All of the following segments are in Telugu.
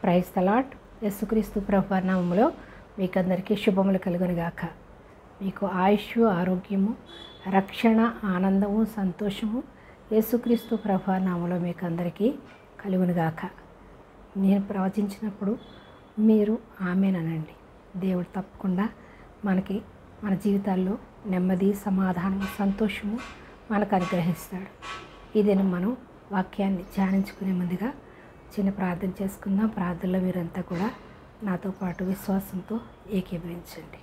Praise the lord. యేసుక్రీస్తు ప్రభువారి నామములో మీకందరికీ శుభములు కలుగునుగాక. మీకు ఆయుష్, ఆరోగ్యము, రక్షణ, ఆనందము, సంతోషము యేసుక్రీస్తు ప్రభువారి నామములో మీకు అందరికీ కలుగునుగాక. నేను ప్రవచించినప్పుడు మీరు ఆమేననండి. దేవుడు తప్పకుండా మన జీవితాల్లో నెమ్మది, సమాధానం, సంతోషము మనకు అనుగ్రహిస్తాడు. ఇదేను మనం వాక్యాన్ని ధ్యానించుకునే ముందుగా చిన్న ప్రార్థన చేసుకుందాం. ప్రార్థనలో మీరంతా కూడా నాతో పాటు విశ్వాసంతో ఏకీభవించండి.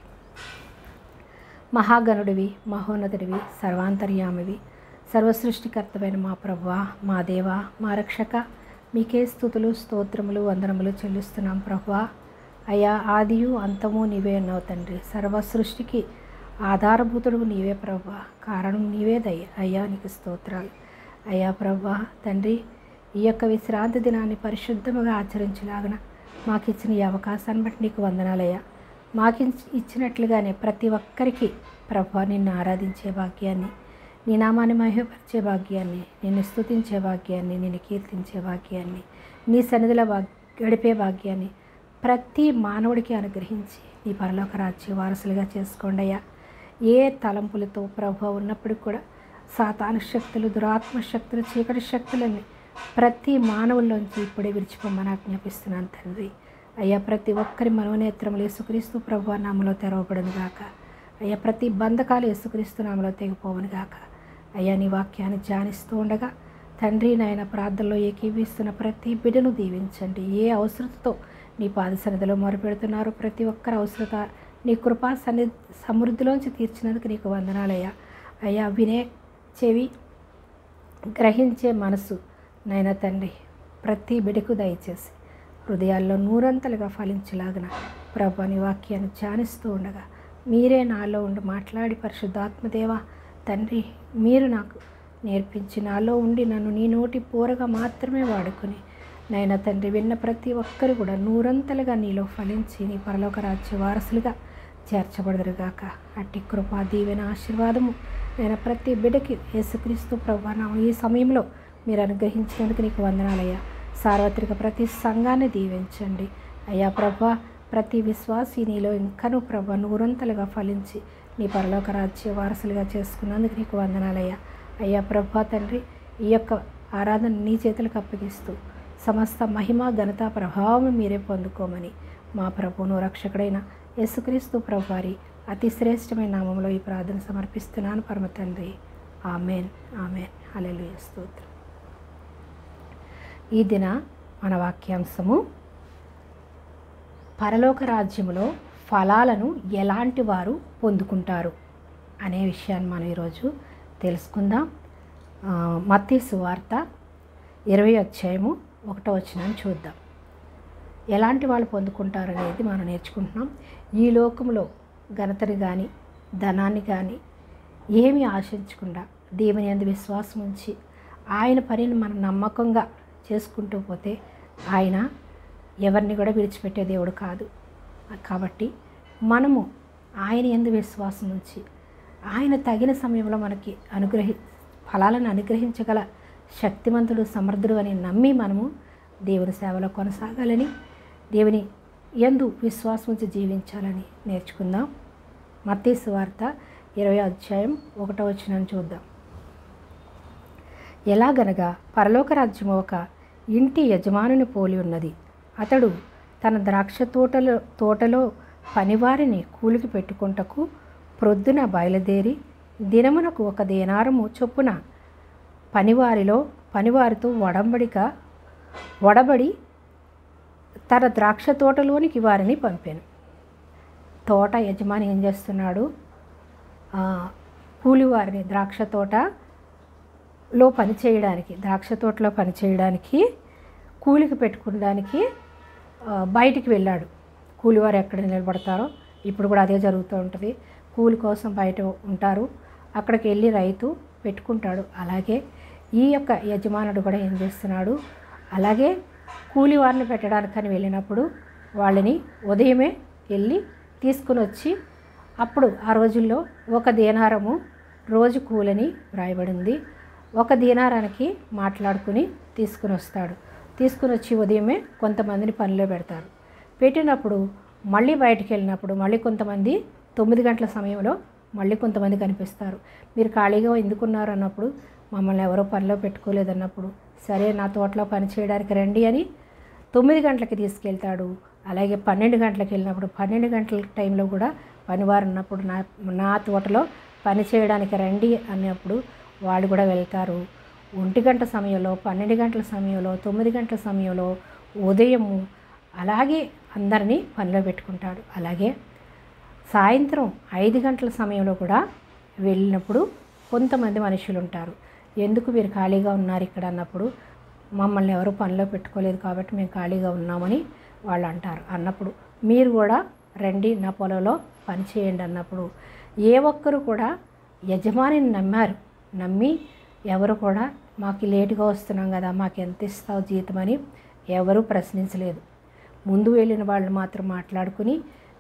మహాగణుడివి, మహోన్నతుడివి, సర్వాంతర్యామివి, సర్వసృష్టికర్తమైన మా ప్రభువా, మా దేవా, మా రక్షక, మీకే స్తుతులు, స్తోత్రములు, వందనములు చెల్లిస్తున్నాం ప్రభువా. అయ్యా, ఆదియు అంతము నీవే అన్నావు తండ్రి. సర్వ సృష్టికి ఆధారభూతుడు నీవే ప్రభువా, కారణం నీవేదయ్య. అయ్యా నీకు స్తోత్రాలు. అయ్యా ప్రభువా తండ్రి, ఈ యొక్క విశ్రాంతి దినాన్ని పరిశుద్ధముగా ఆచరించలాగన మాకు ఇచ్చిన ఈ అవకాశాన్ని బట్టి నీకు వందనాలయ్యా. మాకు ఇచ్చినట్లుగానే ప్రతి ఒక్కరికి ప్రభువా నిన్ను ఆరాధించే భాగ్యాన్ని, నీ నామాన్ని మహిమపరిచే భాగ్యాన్ని, నిన్ను స్తుతించే భాగ్యాన్ని, నిన్ను కీర్తించే భాగ్యాన్ని, నీ సన్నిధిలో గడిపే భాగ్యాన్ని ప్రతి మానవుడికి అనుగ్రహించి నీ పరలోక రాజ్య వారసులుగా చేసుకోండి అయ్యా. ఏ తలంపులతో ప్రభువా ఉన్నప్పటికి కూడా సాతాను శక్తులు, దురాత్మ శక్తులు, చీకటి శక్తులన్నీ ప్రతి మానవుల్లోంచి ఇప్పుడే విడిచిపోమని ఆజ్ఞాపిస్తున్నాను తండ్రి. అయ్యా, ప్రతి ఒక్కరి మనోనేత్రములు యేసుక్రీస్తు ప్రభువారి నామములో తెరవబడును గాక. అయ్యా, ప్రతి బంధకాలు యేసుక్రీస్తు నామములో తెగిపోవును గాక. అయ్యా, నీ వాక్యాన్ని ధ్యానిస్తూ ఉండగా తండ్రి నాయన ప్రార్థనలో ఏకీవిస్తున్న ప్రతి బిడ్డను దీవించండి. ఏ అవసరతతో నీ పాద సన్నిధిలో మొరపెడుతున్నారు ప్రతి ఒక్కరి అవసరత నీ కృపా సమృద్ధిలోంచి తీర్చినందుకు నీకు వందనాలయ్యా. అయ్యా, వినే చెవి, గ్రహించే మనసు నైనా తండ్రి ప్రతి బిడకు దయచేసి హృదయాల్లో నూరంతలుగా ఫలించలాగిన ప్రభు నీ వాక్యాన్ని ధ్యానిస్తూ ఉండగా మీరే నాలో ఉండి మాట్లాడి పరిశుద్ధాత్మదేవ తండ్రి మీరు నాకు నేర్పించి నాలో ఉండి నన్ను నీ నోటి పూరగా మాత్రమే వాడుకొని నైనా తండ్రి విన్న ప్రతి ఒక్కరు కూడా నూరంతలుగా నీలో ఫలించి నీ పరలోక రాజ్య వారసులుగా చేర్చబడదురుగాక. అట్టి కృపా దీవెన ఆశీర్వాదము నేను ప్రతి బిడ్డకి యేసుక్రీస్తు ప్రభువా ఈ సమయంలో మీరు అనుగ్రహించినందుకు నీకు వందనాలయ్యా. సార్వత్రిక ప్రతి సంఘాన్ని దీవించండి అయ్యా. ప్రభా ప్రతి విశ్వాసి నీలో ఇంకనూ ప్రభా నూరంతలుగా ఫలించి నీ పరలోక రాజ్య వారసులుగా చేసుకున్నందుకు నీకు వందనాలయ్యా. అయ్యా ప్రభా తండ్రి, ఈ యొక్క ఆరాధన నీ చేతులకు అప్పగిస్తూ సమస్త మహిమ, ఘనత, ప్రభావం మీరే పొందుకోమని మా ప్రభువును రక్షకుడైన యేసుక్రీస్తు ప్రభువారి అతి శ్రేష్టమైన నామంలో ఈ ప్రార్థన సమర్పిస్తున్నాను పరమ తండ్రి. Amen, amen. హల్లెలూయా, స్తోత్రం. ఈ దిన మన వాక్యాంశము పరలోక రాజ్యములో ఫలాలను ఎలాంటి వారు పొందుకుంటారు అనే విషయాన్ని మనం ఈరోజు తెలుసుకుందాం. మత్తయి సువార్త 20వ అధ్యాయము 1వ వచనాన్ని చూద్దాం. ఎలాంటి వాళ్ళు పొందుకుంటారు అనేది మనం నేర్చుకుంటున్నాం. ఈ లోకంలో ఘనతని కానీ ధనాన్ని కానీ ఏమీ ఆశించకుండా దేవుని యందు విశ్వాసం ఉంచి ఆయన పనిని మనం నమ్మకంగా చేసుకుంటూ పోతే ఆయన ఎవరిని కూడా విడిచిపెట్టే దేవుడు కాదు. కాబట్టి మనము ఆయన యందు విశ్వాసం ఉంచి ఆయన తగిన సమయంలో మనకి ఫలాలను అనుగ్రహించగల శక్తిమంతుడు, సమర్థుడు అని నమ్మి మనము దేవుని సేవలో కొనసాగాలని, దేవుని యందు విశ్వాసం ఉంచి జీవించాలని నేర్చుకుందాం. మత్తయి సువార్త 20వ అధ్యాయం 1వ వచనాన్ని చూద్దాం. ఎలాగనగా పరలోక రాజ్యము ఒక ఇంటి యజమానుని పోలి ఉన్నది. అతడు తన ద్రాక్ష తోటలో పనివారిని కూలికి పెట్టుకుంటకు ప్రొద్దున బయలుదేరి దినమునకు 1 దేనారము చొప్పున పనివారితో ఒడబడి తన ద్రాక్ష తోటలోనికి వారిని పంపాను. తోట యజమాని ఏం చేస్తున్నాడు? కూలివారిని ద్రాక్ష తోటలో పనిచేయడానికి కూలికి పెట్టుకోవడానికి బయటికి వెళ్ళాడు. కూలివారు ఎక్కడ నిలబడతారో ఇప్పుడు కూడా అదే జరుగుతూ ఉంటుంది. కూలి కోసం బయట ఉంటారు, అక్కడికి వెళ్ళి రైతు పెట్టుకుంటాడు. అలాగే ఈ యొక్క యజమానుడు కూడా ఏం చేస్తున్నాడు? అలాగే కూలివారిని పెట్టడానికని వెళ్ళినప్పుడు వాళ్ళని ఉదయమే వెళ్ళి తీసుకుని వచ్చి, అప్పుడు ఆ రోజుల్లో 1 దేనారము రోజు కూలని వ్రాయబడింది. 1 దీనారానికి మాట్లాడుకుని తీసుకుని వస్తాడు. తీసుకుని వచ్చి ఉదయమే కొంతమందిని పనిలో పెడతారు. పెట్టినప్పుడు మళ్ళీ బయటికి వెళ్ళినప్పుడు మళ్ళీ కొంతమంది 9 గంటల సమయంలో మళ్ళీ కొంతమంది కనిపిస్తారు. మీరు ఖాళీగా ఎందుకున్నారు అన్నప్పుడు, మమ్మల్ని ఎవరో పనిలో పెట్టుకోలేదన్నప్పుడు, సరే నా తోటలో పని చేయడానికి రండి అని 9 గంటలకి తీసుకెళ్తాడు. అలాగే 12 గంటలకు వెళ్ళినప్పుడు 12 గంటల టైంలో కూడా పనివారు ఉన్నప్పుడు నా తోటలో పని చేయడానికి రండి అన్నప్పుడు వాళ్ళు కూడా వెళ్తారు. 1 గంట సమయంలో, 12 గంటల సమయంలో, 9 గంటల సమయంలో, ఉదయము అలాగే అందరినీ పనిలో పెట్టుకుంటాడు. అలాగే సాయంత్రం 5 గంటల సమయంలో కూడా వెళ్ళినప్పుడు కొంతమంది మనుషులు ఉంటారు. ఎందుకు మీరు ఖాళీగా ఉన్నారు ఇక్కడ అన్నప్పుడు, మమ్మల్ని ఎవరు పనిలో పెట్టుకోలేదు కాబట్టి మేము ఖాళీగా ఉన్నామని వాళ్ళు అంటారు. అన్నప్పుడు మీరు కూడా రండి నా పొలంలో పని చేయండి అన్నప్పుడు ఏ ఒక్కరు కూడా యజమానిని నమ్మి ఎవరు కూడా మాకు లేటుగా వస్తున్నాం కదా, మాకు ఎంత ఇస్తావు జీతం అని ఎవరు ప్రశ్నించలేదు. ముందు వెళ్ళిన వాళ్ళు మాత్రం మాట్లాడుకుని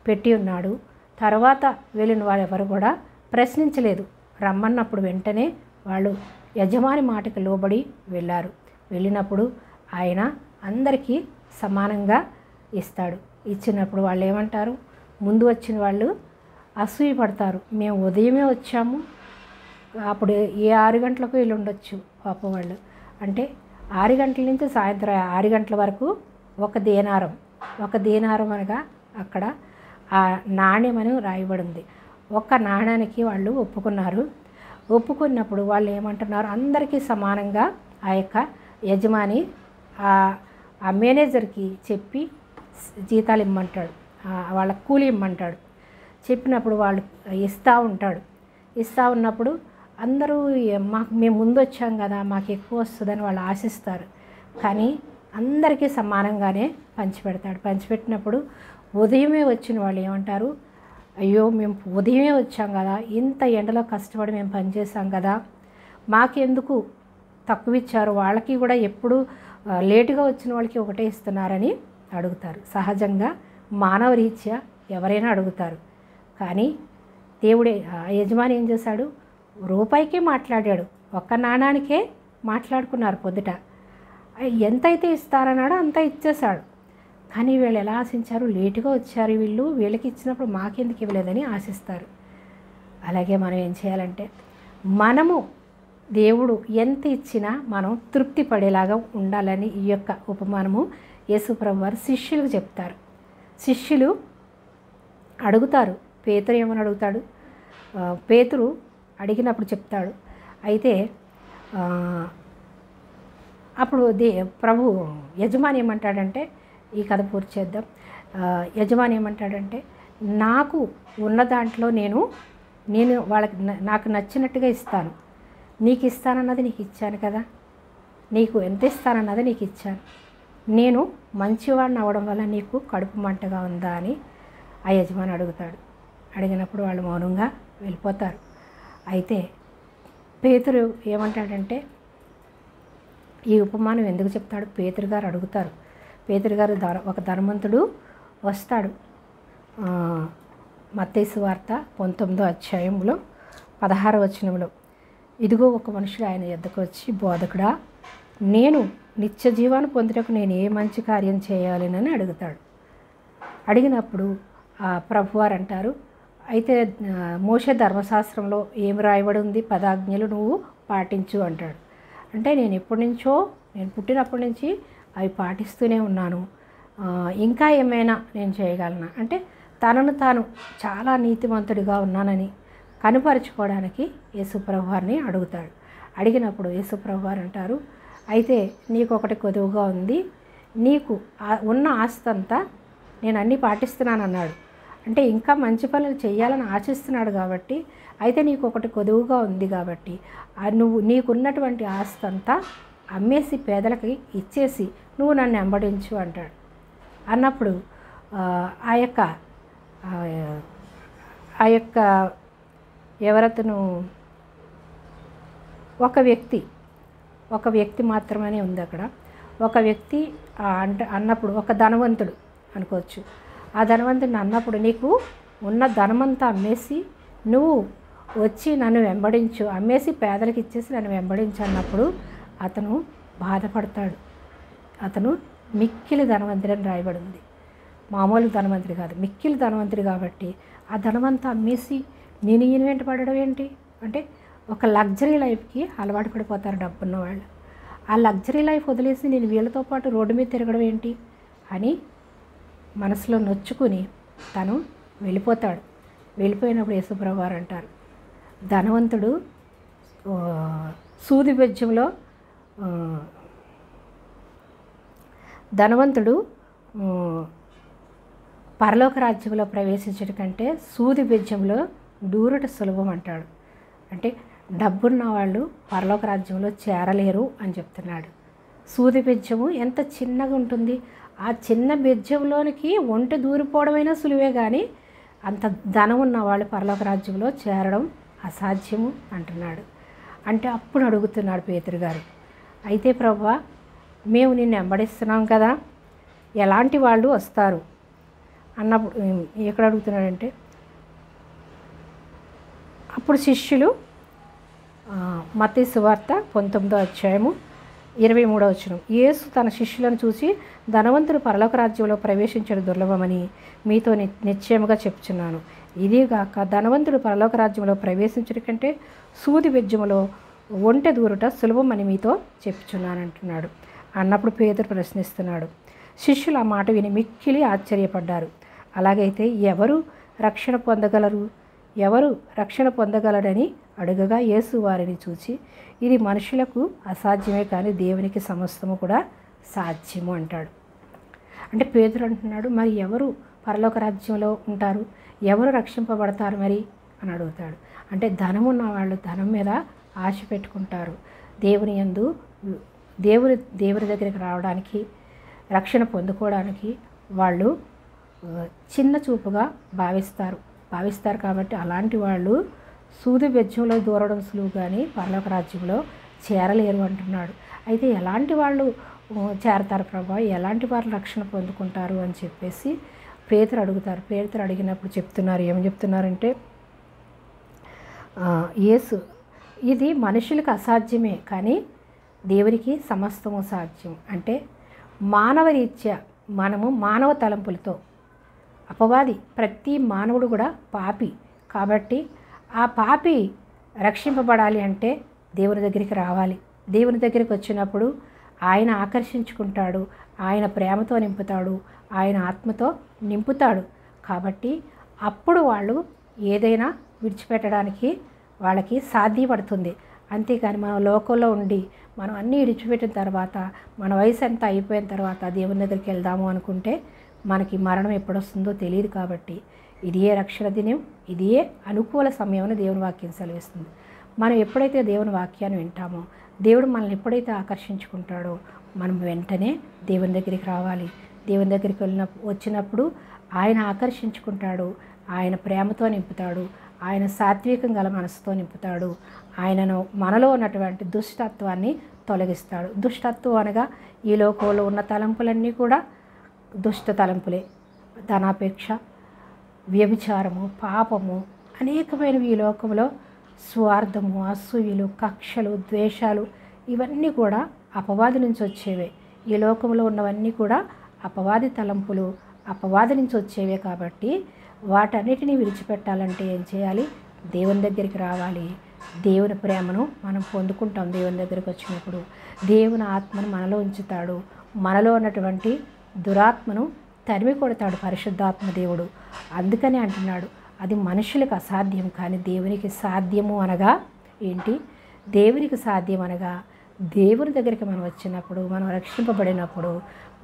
పెట్టి ఉన్నాడు. తర్వాత వెళ్ళిన వాళ్ళు ఎవరు కూడా ప్రశ్నించలేదు. రమ్మన్నప్పుడు వెంటనే వాళ్ళు యజమాని మాటకి లోబడి వెళ్ళారు. వెళ్ళినప్పుడు ఆయన అందరికీ సమానంగా ఇస్తాడు. ఇచ్చినప్పుడు వాళ్ళు ఏమంటారు, ముందు వచ్చిన వాళ్ళు అసూయ పడతారు. మేము ఉదయమే వచ్చాము, అప్పుడు ఏ 6 గంటలకు వీళ్ళు ఉండొచ్చు పాపం వాళ్ళు. అంటే 6 గంటల నుంచి సాయంత్రం 6 గంటల వరకు ఒక దీనారం అనగా అక్కడ ఆ నాణ్యం అని రాయబడింది. ఒక్క నాణ్యానికి వాళ్ళు ఒప్పుకున్నారు. ఒప్పుకున్నప్పుడు వాళ్ళు ఏమంటున్నారు, అందరికీ సమానంగా ఆ యొక్క యజమాని ఆ మేనేజర్కి చెప్పి జీతాలు ఇమ్మంటాడు, వాళ్ళ కూలి ఇమ్మంటాడు. చెప్పినప్పుడు వాళ్ళు ఇస్తూ ఉన్నప్పుడు అందరూ మేము ముందు వచ్చాం కదా, మాకు ఎక్కువ వస్తుందని వాళ్ళు ఆశిస్తారు. కానీ అందరికీ సమానంగానే పంచిపెడతాడు. పంచిపెట్టినప్పుడు ఉదయమే వచ్చిన వాళ్ళు ఏమంటారు, అయ్యో మేము ఉదయమే వచ్చాం కదా, ఇంత ఎండలో కష్టపడి మేము పనిచేసాం కదా, మాకెందుకు తక్కువ ఇచ్చారు, వాళ్ళకి కూడా ఎప్పుడు లేటుగా వచ్చిన వాళ్ళకి ఒకటే ఇస్తున్నారని అడుగుతారు. సహజంగా మానవ రీత్యా ఎవరైనా అడుగుతారు. కానీ దేవుడే యజమాని ఏం చేశాడు, రూపాయికే మాట్లాడాడు. ఒక్క నాణానికే మాట్లాడుకున్నారు. పొద్దుట ఎంతైతే ఇస్తారన్నాడో అంత ఇచ్చేశాడు. కానీ వీళ్ళు ఎలా ఆశించారు, లేటుగా వచ్చారు వీళ్ళకి ఇచ్చినప్పుడు మాకెందుకు ఇవ్వలేదని ఆశిస్తారు. అలాగే మనం ఏం చేయాలంటే, మనము దేవుడు ఎంత ఇచ్చినా మనం తృప్తి పడేలాగా ఉండాలని ఈ యొక్క ఉపమానము యేసుప్రభు వారు శిష్యులకు చెప్తారు. శిష్యులు అడుగుతారు. పేతురు ఏమని అడుగుతాడు, పేతురు అడిగినప్పుడు చెప్తాడు. అయితే అప్పుడు ప్రభు యజమాని ఏమంటాడంటే, ఈ కథ పూర్తి చేద్దాం. యజమాని ఏమంటాడంటే, నాకు ఉన్న దాంట్లో నేను వాళ్ళకి నాకు నచ్చినట్టుగా ఇస్తాను. నీకు ఇస్తానన్నది నీకు ఇచ్చాను కదా, నీకు ఎంత ఇస్తానన్నది నీకు ఇచ్చాను. నేను మంచివాడిని అవ్వడం వల్ల నీకు కడుపు మంటగా ఉందా అని ఆ యజమాని అడుగుతాడు. అడిగినప్పుడు వాళ్ళు మౌనంగా వెళ్ళిపోతారు. అయితే పేతురు ఏమంటాడంటే, ఈ ఉపమానం ఎందుకు చెప్తాడు, పేతురు గారు అడుగుతారు. పేతురు గారు ఒక ధనవంతుడు వస్తాడు. మత్తయి సువార్త 19వ అధ్యాయంలో 16వ వచనంలో, ఇదిగో ఒక మనుషుడు ఆయన యొద్దకు వచ్చి, బోధకుడా, నేను నిత్య జీవాన్ని పొందుటకు నేను ఏ మంచి కార్యం చేయాలని అడుగుతాడు. అడిగినప్పుడు ప్రభువారు అంటారు, అయితే మోషే ధర్మశాస్త్రంలో ఏం రాయబడి ఉంది, 10 ఆజ్ఞలు నువ్వు పాటించు అంటాడు. అంటే నేను పుట్టినప్పటి నుంచి అవి పాటిస్తూనే ఉన్నాను, ఇంకా ఏమైనా నేను చేయగలనా అంటే తనను తాను చాలా నీతిమంతుడిగా ఉన్నానని కనుపరుచుకోవడానికి యేసుప్రభు వారిని అడుగుతాడు. అడిగినప్పుడు యేసుప్రభు వారు అంటారు, అయితే నీకు ఒకటి కొదువుగా ఉంది, నీకు ఉన్న ఆస్తి అంతా నేను అన్నీ పాటిస్తున్నాను అన్నాడు. అంటే ఇంకా మంచి పనులు చేయాలని ఆశిస్తున్నాడు కాబట్టి, అయితే నీకు ఒకటి కొదువుగా ఉంది కాబట్టి నీకున్నటువంటి ఆస్తి అంతా అమ్మేసి పేదలకి ఇచ్చేసి నువ్వు నన్ను వెంబడించు అంటాడు. అన్నప్పుడు ఆ యొక్క ఎవరతను ఒక వ్యక్తి మాత్రమే ఉంది అక్కడ. ఒక వ్యక్తి అన్నప్పుడు ఒక ధనవంతుడు అనుకోవచ్చు. ఆ ధనవంతుడిని అన్నప్పుడు, నీకు ఉన్న ధనమంతా అమ్మేసి నువ్వు వచ్చి నన్ను వెంబడించు, అమ్మేసి పేదలకు ఇచ్చేసి నన్ను వెంబడించు అన్నప్పుడు అతను బాధపడతాడు. అతను మిక్కిలి ధనవంతుడు అని రాయబడి ఉంది. మామూలు ధనవంతుడు కాదు, మిక్కిలి ధనవంతుడు. కాబట్టి ఆ ధనవంతా అమ్మేసి నేను ఈయన వెంట పడడం ఏంటి అంటే, ఒక లగ్జరీ లైఫ్కి అలవాటు పడిపోతారు డబ్బున్న వాళ్ళు. ఆ లగ్జరీ లైఫ్ వదిలేసి నేను వీళ్ళతో పాటు రోడ్డు మీద తిరగడం ఏంటి అని మనసులో నొచ్చుకుని తను వెళ్ళిపోతాడు. వెళ్ళిపోయినప్పుడు యేసుప్రభువు వారు అంటారు, ధనవంతుడు సూది బెజ్జంలో ధనవంతుడు పరలోక రాజ్యంలో ప్రవేశించడం కంటే సూది బెజ్జంలో దూరట సులభం అంటాడు. అంటే డబ్బున్న వాళ్ళు పరలోక రాజ్యంలో చేరలేరు అని చెప్తున్నాడు. సూది బెజ్జము ఎంత చిన్నగా ఉంటుంది, ఆ చిన్న బెజ్జంలోనికి ఒంటె దూరిపోవడమైనా సులువే, కానీ అంత ధనం ఉన్న వాళ్ళు పరలోక రాజ్యంలో చేరడం అసాధ్యము అంటున్నాడు. అంటే అప్పుడు అడుగుతున్నాడు పేతురు గారు, అయితే ప్రభువా మేము నిన్ను వెంబడిస్తున్నాం కదా, ఎలాంటి వాళ్ళు వస్తారు అన్నప్పుడు ఎక్కడ అడుగుతున్నాడంటే, అప్పుడు శిష్యులు మత్తయి సువార్త 19వ అధ్యాయము 23వ వచనం, యేసు తన శిష్యులను చూసి ధనవంతుడు పరలోక రాజ్యంలో ప్రవేశించడం దుర్లభమని మీతో నిశ్చయముగా చెప్తున్నాను. ఇదిగాక ధనవంతుడు పరలోక రాజ్యంలో ప్రవేశించడం కంటే సూది బెజ్జములో ఒంటె దూరుట సులభమని మీతో చెప్తున్నాను అంటున్నాడు. అన్నప్పుడు పేతురు ప్రశ్నిస్తున్నాడు. శిష్యులు ఆ మాట విని మిక్కిలి ఆశ్చర్యపడ్డారు. అలాగైతే ఎవరు రక్షణ పొందగలరు, ఎవరు రక్షణ పొందగలడని అడుగగా యేసు వారిని చూచి, ఇది మనుషులకు అసాధ్యమే కానీ దేవునికి సమస్తము కూడా సాధ్యము అంటాడు. అంటే పేతురు అంటున్నాడు, మరి ఎవరు పరలోక రాజ్యంలో ఉంటారు, ఎవరు రక్షింపబడతారు మరి అని అడుగుతాడు. అంటే ధనం ఉన్న వాళ్ళు ధనం మీద ఆశ పెట్టుకుంటారు. దేవుని యందు దేవుని దగ్గరికి రావడానికి, రక్షణ పొందుకోవడానికి వాళ్ళు చిన్న చూపుగా భావిస్తారు కాబట్టి అలాంటి వాళ్ళు సూది బెజ్జంలో దూరడం సులువు కానీ పరలోక రాజ్యంలో చేరలేరు అంటున్నాడు. అయితే ఎలాంటి వాళ్ళు చేరతారు ప్రభా, ఎలాంటి వారు రక్షణ పొందుకుంటారు అని చెప్పేసి పేతురు అడుగుతారు. పేతురు అడిగినప్పుడు చెప్తున్నారు, ఏమని చెప్తున్నారంటే, యేసు ఇది మనుషులకు అసాధ్యమే కానీ దేవునికి సమస్తము సాధ్యం. అంటే మానవ రీత్యా మనము మానవ తలంపులతో, అపవాది ప్రతి మానవుడు కూడా పాపి కాబట్టి ఆ పాపి రక్షింపబడాలి అంటే దేవుని దగ్గరికి రావాలి. దేవుని దగ్గరికి వచ్చినప్పుడు ఆయన ఆకర్షించుకుంటాడు, ఆయన ప్రేమతో నింపుతాడు, ఆయన ఆత్మతో నింపుతాడు. కాబట్టి అప్పుడు వాళ్ళు ఏదైనా విడిచిపెట్టడానికి వాళ్ళకి సాధ్యపడుతుంది. అంతేకాని మనం లోకంలో ఉండి మనం అన్నీ విడిచిపెట్టిన తర్వాత మన వయసు ఎంత అయిపోయిన తర్వాత దేవుని దగ్గరికి వెళ్దాము అనుకుంటే మనకి మరణం ఎప్పుడొస్తుందో తెలియదు. కాబట్టి ఇదియే రక్షణ దినం, ఇదియే అనుకూల సమయం అని దేవుని వాక్యం సెలవిస్తుంది. మనం ఎప్పుడైతే దేవుని వాక్యాన్ని వింటామో, దేవుడు మనల్ని ఎప్పుడైతే ఆకర్షించుకుంటాడో మనం వెంటనే దేవుని దగ్గరికి రావాలి. దేవుని దగ్గరికి వచ్చినప్పుడు ఆయన ఆకర్షించుకుంటాడు, ఆయన ప్రేమతో నింపుతాడు, ఆయన సాత్వికం గల మనసుతో నింపుతాడు, ఆయనను మనలో ఉన్నటువంటి దుష్టత్వాన్ని తొలగిస్తాడు. దుష్టత్వం అనగా ఈ లోకంలో ఉన్న తలంపులన్నీ కూడా దుష్ట తలంపులే. ధనాపేక్ష, వ్యభిచారము, పాపము, అనేకమైనవి ఈ లోకంలో, స్వార్థము, అసూయలు, కక్షలు, ద్వేషాలు, ఇవన్నీ కూడా అపవాది నుంచి వచ్చేవే. ఈ లోకంలో ఉన్నవన్నీ కూడా అపవాది తలంపులు, అపవాది నుంచి వచ్చేవే. కాబట్టి వాటన్నిటినీ విడిచిపెట్టాలంటే ఏం చేయాలి? దేవుని దగ్గరికి రావాలి. దేవుని ప్రేమను మనం పొందుకుంటాం. దేవుని దగ్గరికి వచ్చినప్పుడు దేవుని ఆత్మను మనలో ఉంచుతాడు. మనలో ఉన్నటువంటి దురాత్మను తరిమి కొడతాడు పరిశుద్ధాత్మ దేవుడు. అందుకని అంటున్నాడు, అది మనుషులకు అసాధ్యం కానీ దేవునికి సాధ్యము అనగా ఏంటి? దేవునికి సాధ్యం అనగా దేవుని దగ్గరికి మనం వచ్చినప్పుడు, మనం రక్షింపబడినప్పుడు,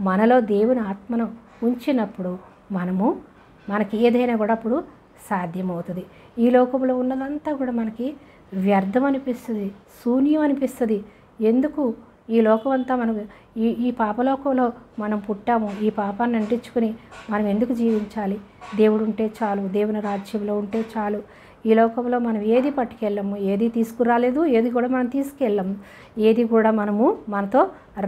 మనలో దేవుని ఆత్మను ఉంచినప్పుడు మనకి ఏదైనా కూడా అప్పుడు సాధ్యమవుతుంది. ఈ లోకంలో ఉన్నదంతా కూడా మనకి వ్యర్థం అనిపిస్తుంది, శూన్యం అనిపిస్తుంది. ఎందుకు ఈ లోకం అంతా ఈ పాపలోకంలో మనం పుట్టాము, ఈ పాపాన్ని అంటించుకుని మనం ఎందుకు జీవించాలి? దేవుడు ఉంటే చాలు, దేవుని రాజ్యంలో ఉంటే చాలు. ఈ లోకంలో మనం ఏది పట్టుకెళ్ళము, ఏది తీసుకురాలేదు, ఏది కూడా మనం తీసుకెళ్ళము, ఏది కూడా మనతో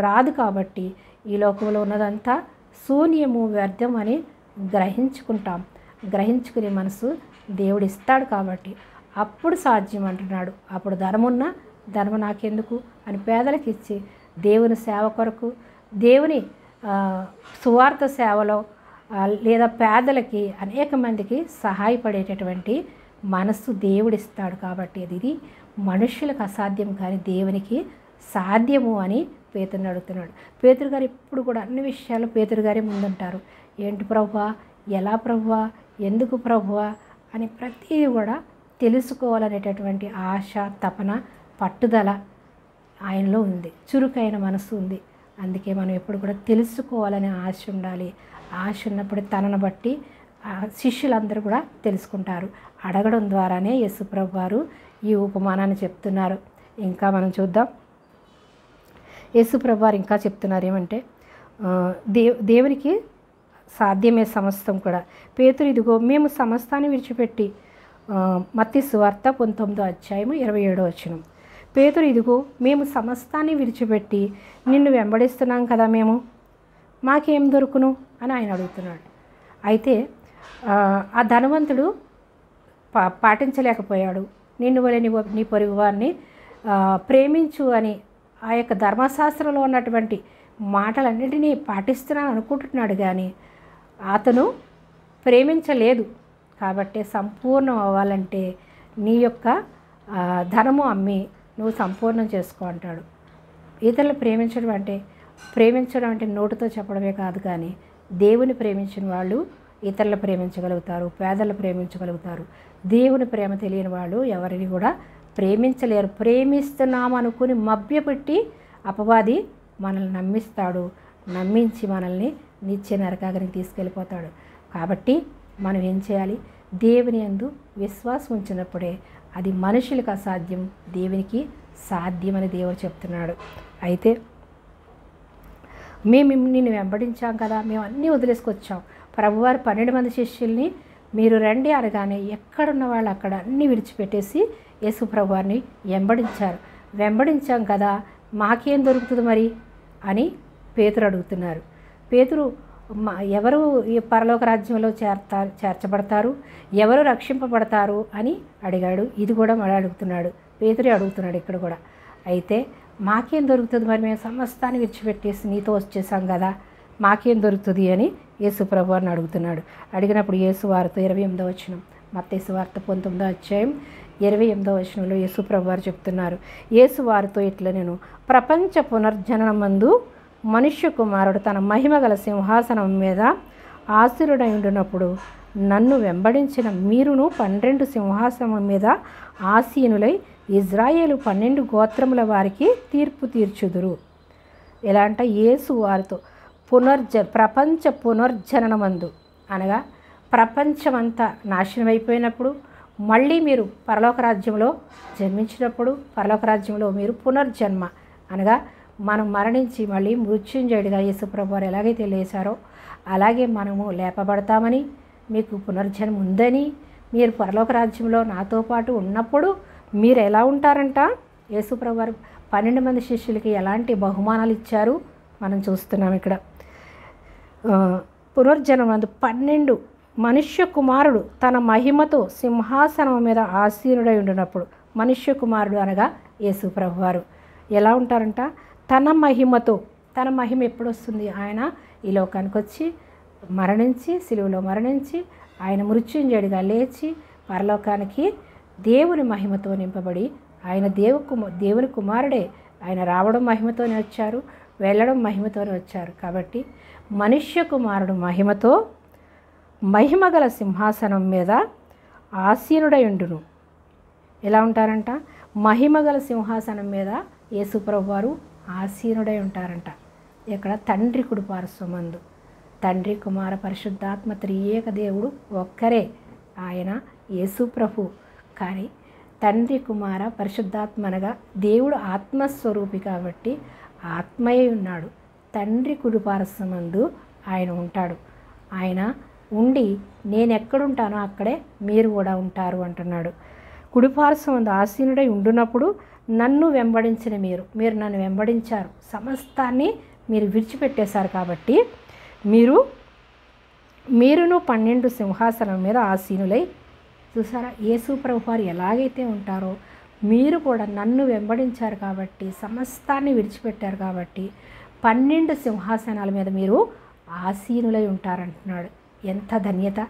రాదు. కాబట్టి ఈ లోకంలో ఉన్నదంతా శూన్యము, వ్యర్థం అని గ్రహించుకునే మనసు దేవుడు ఇస్తాడు. కాబట్టి అప్పుడు సాధ్యం అంటున్నాడు. అప్పుడు ధనము నాకెందుకు అని పేదలకు ఇచ్చి దేవుని సేవ కొరకు, దేవుని సువార్త సేవలో లేదా పేదలకి అనేక మందికి సహాయపడేటటువంటి మనస్సు దేవుడిస్తాడు. కాబట్టి ఇది మనుషులకు అసాధ్యం కానీ దేవునికి సాధ్యము అని పేతురుని అడుగుతున్నాడు. పేతురు గారు ఎప్పుడు కూడా అన్ని విషయాలు పేతురు గారే ముందుంటారు. ఏంటి ప్రభువా, ఎలా ప్రభువా, ఎందుకు ప్రభువా అని ప్రతిదీ కూడా తెలుసుకోవాలనేటటువంటి ఆశ, తపన, పట్టుదల ఆయనలో ఉంది. చురుకైన మనసు ఉంది. అందుకే మనం ఎప్పుడు కూడా తెలుసుకోవాలనే ఆశ ఉండాలి. ఆశ ఉన్నప్పుడు తనను బట్టి శిష్యులందరూ కూడా తెలుసుకుంటారు. అడగడం ద్వారానే యేసుప్రభు వారు ఈ ఉపమానాన్ని చెప్తున్నారు. ఇంకా మనం చూద్దాం. యేసుప్రభు వారు ఇంకా చెప్తున్నారు ఏమంటే, దేవునికి సాధ్యమే సమస్తం కూడా. పేతురు ఇదిగో మేము సమస్తాన్ని విడిచిపెట్టి, మత్తయి సువార్త 19:27 పేతురు ఇదిగో మేము సమస్తాన్ని విడిచిపెట్టి నిన్ను వెంబడిస్తున్నాం కదా, మేము మాకేం దొరుకును అని ఆయన అడుగుతున్నాడు. అయితే ఆ ధనవంతుడు పాటించలేకపోయాడు. నిన్ను వలె నీ పొరుగు వారిని ప్రేమించు అని ఆ యొక్క ధర్మశాస్త్రంలో ఉన్నటువంటి మాటలన్నింటినీ పాటిస్తున్నాను అనుకుంటున్నాడు, కానీ అతను ప్రేమించలేదు. కాబట్టి సంపూర్ణం అవ్వాలంటే నీ యొక్క ధనము అమ్మి నువ్వు సంపూర్ణం చేసుకో అంటాడు. ఇతరులు ప్రేమించడం అంటే నోటితో చెప్పడమే కాదు, కానీ దేవుని ప్రేమించిన వాళ్ళు ఇతరులు ప్రేమించగలుగుతారు, పేదలు ప్రేమించగలుగుతారు. దేవుని ప్రేమ తెలియని వాళ్ళు ఎవరిని కూడా ప్రేమించలేరు. ప్రేమిస్తున్నాము అనుకుని మభ్యపెట్టి అపవాది మనల్ని నమ్మిస్తాడు. నమ్మించి మనల్ని నిత్య నరకాగ్నికి తీసుకెళ్ళిపోతాడు. కాబట్టి మనం ఏం చేయాలి? దేవుని యందు విశ్వాసం ఉంచినప్పుడే అది మనుషులకు అసాధ్యం, దేవునికి సాధ్యమని దేవుడు చెప్తున్నాడు. అయితే మేము నిన్ను వెంబడించాం కదా, మేము అన్నీ వదిలేసుకొచ్చాం. ప్రభువారు 12 మంది శిష్యుల్ని మీరు రండి అనగానే ఎక్కడున్న వాళ్ళు అక్కడ అన్నీ విడిచిపెట్టేసి యేసు ప్రభువారిని వెంబడించాం కదా, మాకేం దొరుకుతుంది మరి అని పేతురు అడుగుతున్నారు. పేతురు ఎవరు ఈ పరలోక రాజ్యంలో చేర్చబడతారు, ఎవరు రక్షింపబడతారు అని అడిగాడు. ఇది కూడా మళ్ళీ అడుగుతున్నాడు, పేతురే అడుగుతున్నాడు ఇక్కడ కూడా. అయితే మాకేం దొరుకుతుంది మరి, మేము సమస్తాన్ని విడిచిపెట్టేసి నీతో వచ్చేసాం కదా, మాకేం దొరుకుతుంది అని యేసు ప్రభువారిని అడుగుతున్నాడు. అడిగినప్పుడు యేసు వారితో 28 మత్తయి సువార్త 19:28 యేసు ప్రభువారు చెప్తున్నారు. యేసు వారితో ఇట్లా, నేను ప్రపంచ పునర్జననమందు మనుష్య కుమారుడు తన మహిమ గల సింహాసనం మీద ఆసీనుడై ఉండినప్పుడు నన్ను వెంబడించిన మీరును 12 సింహాసనం మీద ఆసీనులై ఇజ్రాయేలు 12 గోత్రముల వారికి తీర్పు తీర్చుదురు. ఎలా అంటే యేసు వారితో ప్రపంచ పునర్జననమందు అనగా ప్రపంచమంతా నాశనం అయిపోయినప్పుడు మళ్ళీ మీరు పరలోక రాజ్యంలో జన్మించినప్పుడు, పరలోక రాజ్యంలో మీరు పునర్జన్మ అనగా మనం మరణించి మళ్ళీ మృత్యుంజయుడిగా యేసుప్రభు వారు ఎలాగైతే లేచారో అలాగే మనము లేపబడతామని, మీకు పునర్జన్మ ఉందని, మీరు పరలోక రాజ్యంలో నాతో పాటు ఉన్నప్పుడు మీరు ఎలా ఉంటారంట. యేసుప్రభు వారు 12 మంది శిష్యులకి ఎలాంటి బహుమానాలు ఇచ్చారు మనం చూస్తున్నాం ఇక్కడ. పునర్జన్మందు 12 మనుష్య కుమారుడు తన మహిమతో సింహాసనం మీద ఆసీనుడై ఉండినప్పుడు, మనుష్య కుమారుడు అనగా యేసు ప్రభువారు ఎలా ఉంటారంట, తన మహిమతో. తన మహిమ ఎప్పుడు వస్తుంది? ఆయన ఈ లోకానికి వచ్చి మరణించి, సిలువలో మరణించి, ఆయన మృత్యుంజయుడిగా లేచి పరలోకానికి దేవుని మహిమతో నింపబడి, ఆయన దేవుని కుమారుడే. ఆయన రావడం మహిమతోనే వచ్చారు, వెళ్ళడం మహిమతోనే వచ్చారు. కాబట్టి మనుష్య కుమారుడు మహిమతో మహిమగల సింహాసనం మీద ఆసీనుడై ఉండును. ఎలా ఉంటారంట? మహిమగల సింహాసనం మీద యేసుప్రభు వారు ఆసీనుడై ఉంటారంట. ఇక్కడ తండ్రి కుడి పార్శ్వమందు. తండ్రి, కుమార, పరిశుద్ధాత్మ త్రియేక దేవుడు ఒక్కరే, ఆయన యేసుప్రభు. కానీ తండ్రి, కుమార, పరిశుద్ధాత్మ అనగా దేవుడు ఆత్మస్వరూపి కాబట్టి ఆత్మయే ఉన్నాడు. తండ్రి కుడి పార్శ్వమందు ఆయన ఉంటాడు. ఆయన ఉండి నేను ఎక్కడుంటానో అక్కడే మీరు కూడా ఉంటారు అంటున్నాడు. కుడిపార్శ్వమందు ఆసీనుడై ఉండునప్పుడు నన్ను వెంబడించిన మీరు నన్ను వెంబడించారు, సమస్తాన్ని మీరు విడిచిపెట్టేశారు. కాబట్టి మీరును 12 సింహాసనం మీద ఆసీనులై, చూసారా యేసు ప్రభు వారు ఎలాగైతే ఉంటారో మీరు కూడా నన్ను వెంబడించారు కాబట్టి, సమస్తాన్ని విడిచిపెట్టారు కాబట్టి 12 సింహాసనాల మీద మీరు ఆసీనులై ఉంటారంటున్నాడు. ఎంత ధన్యత!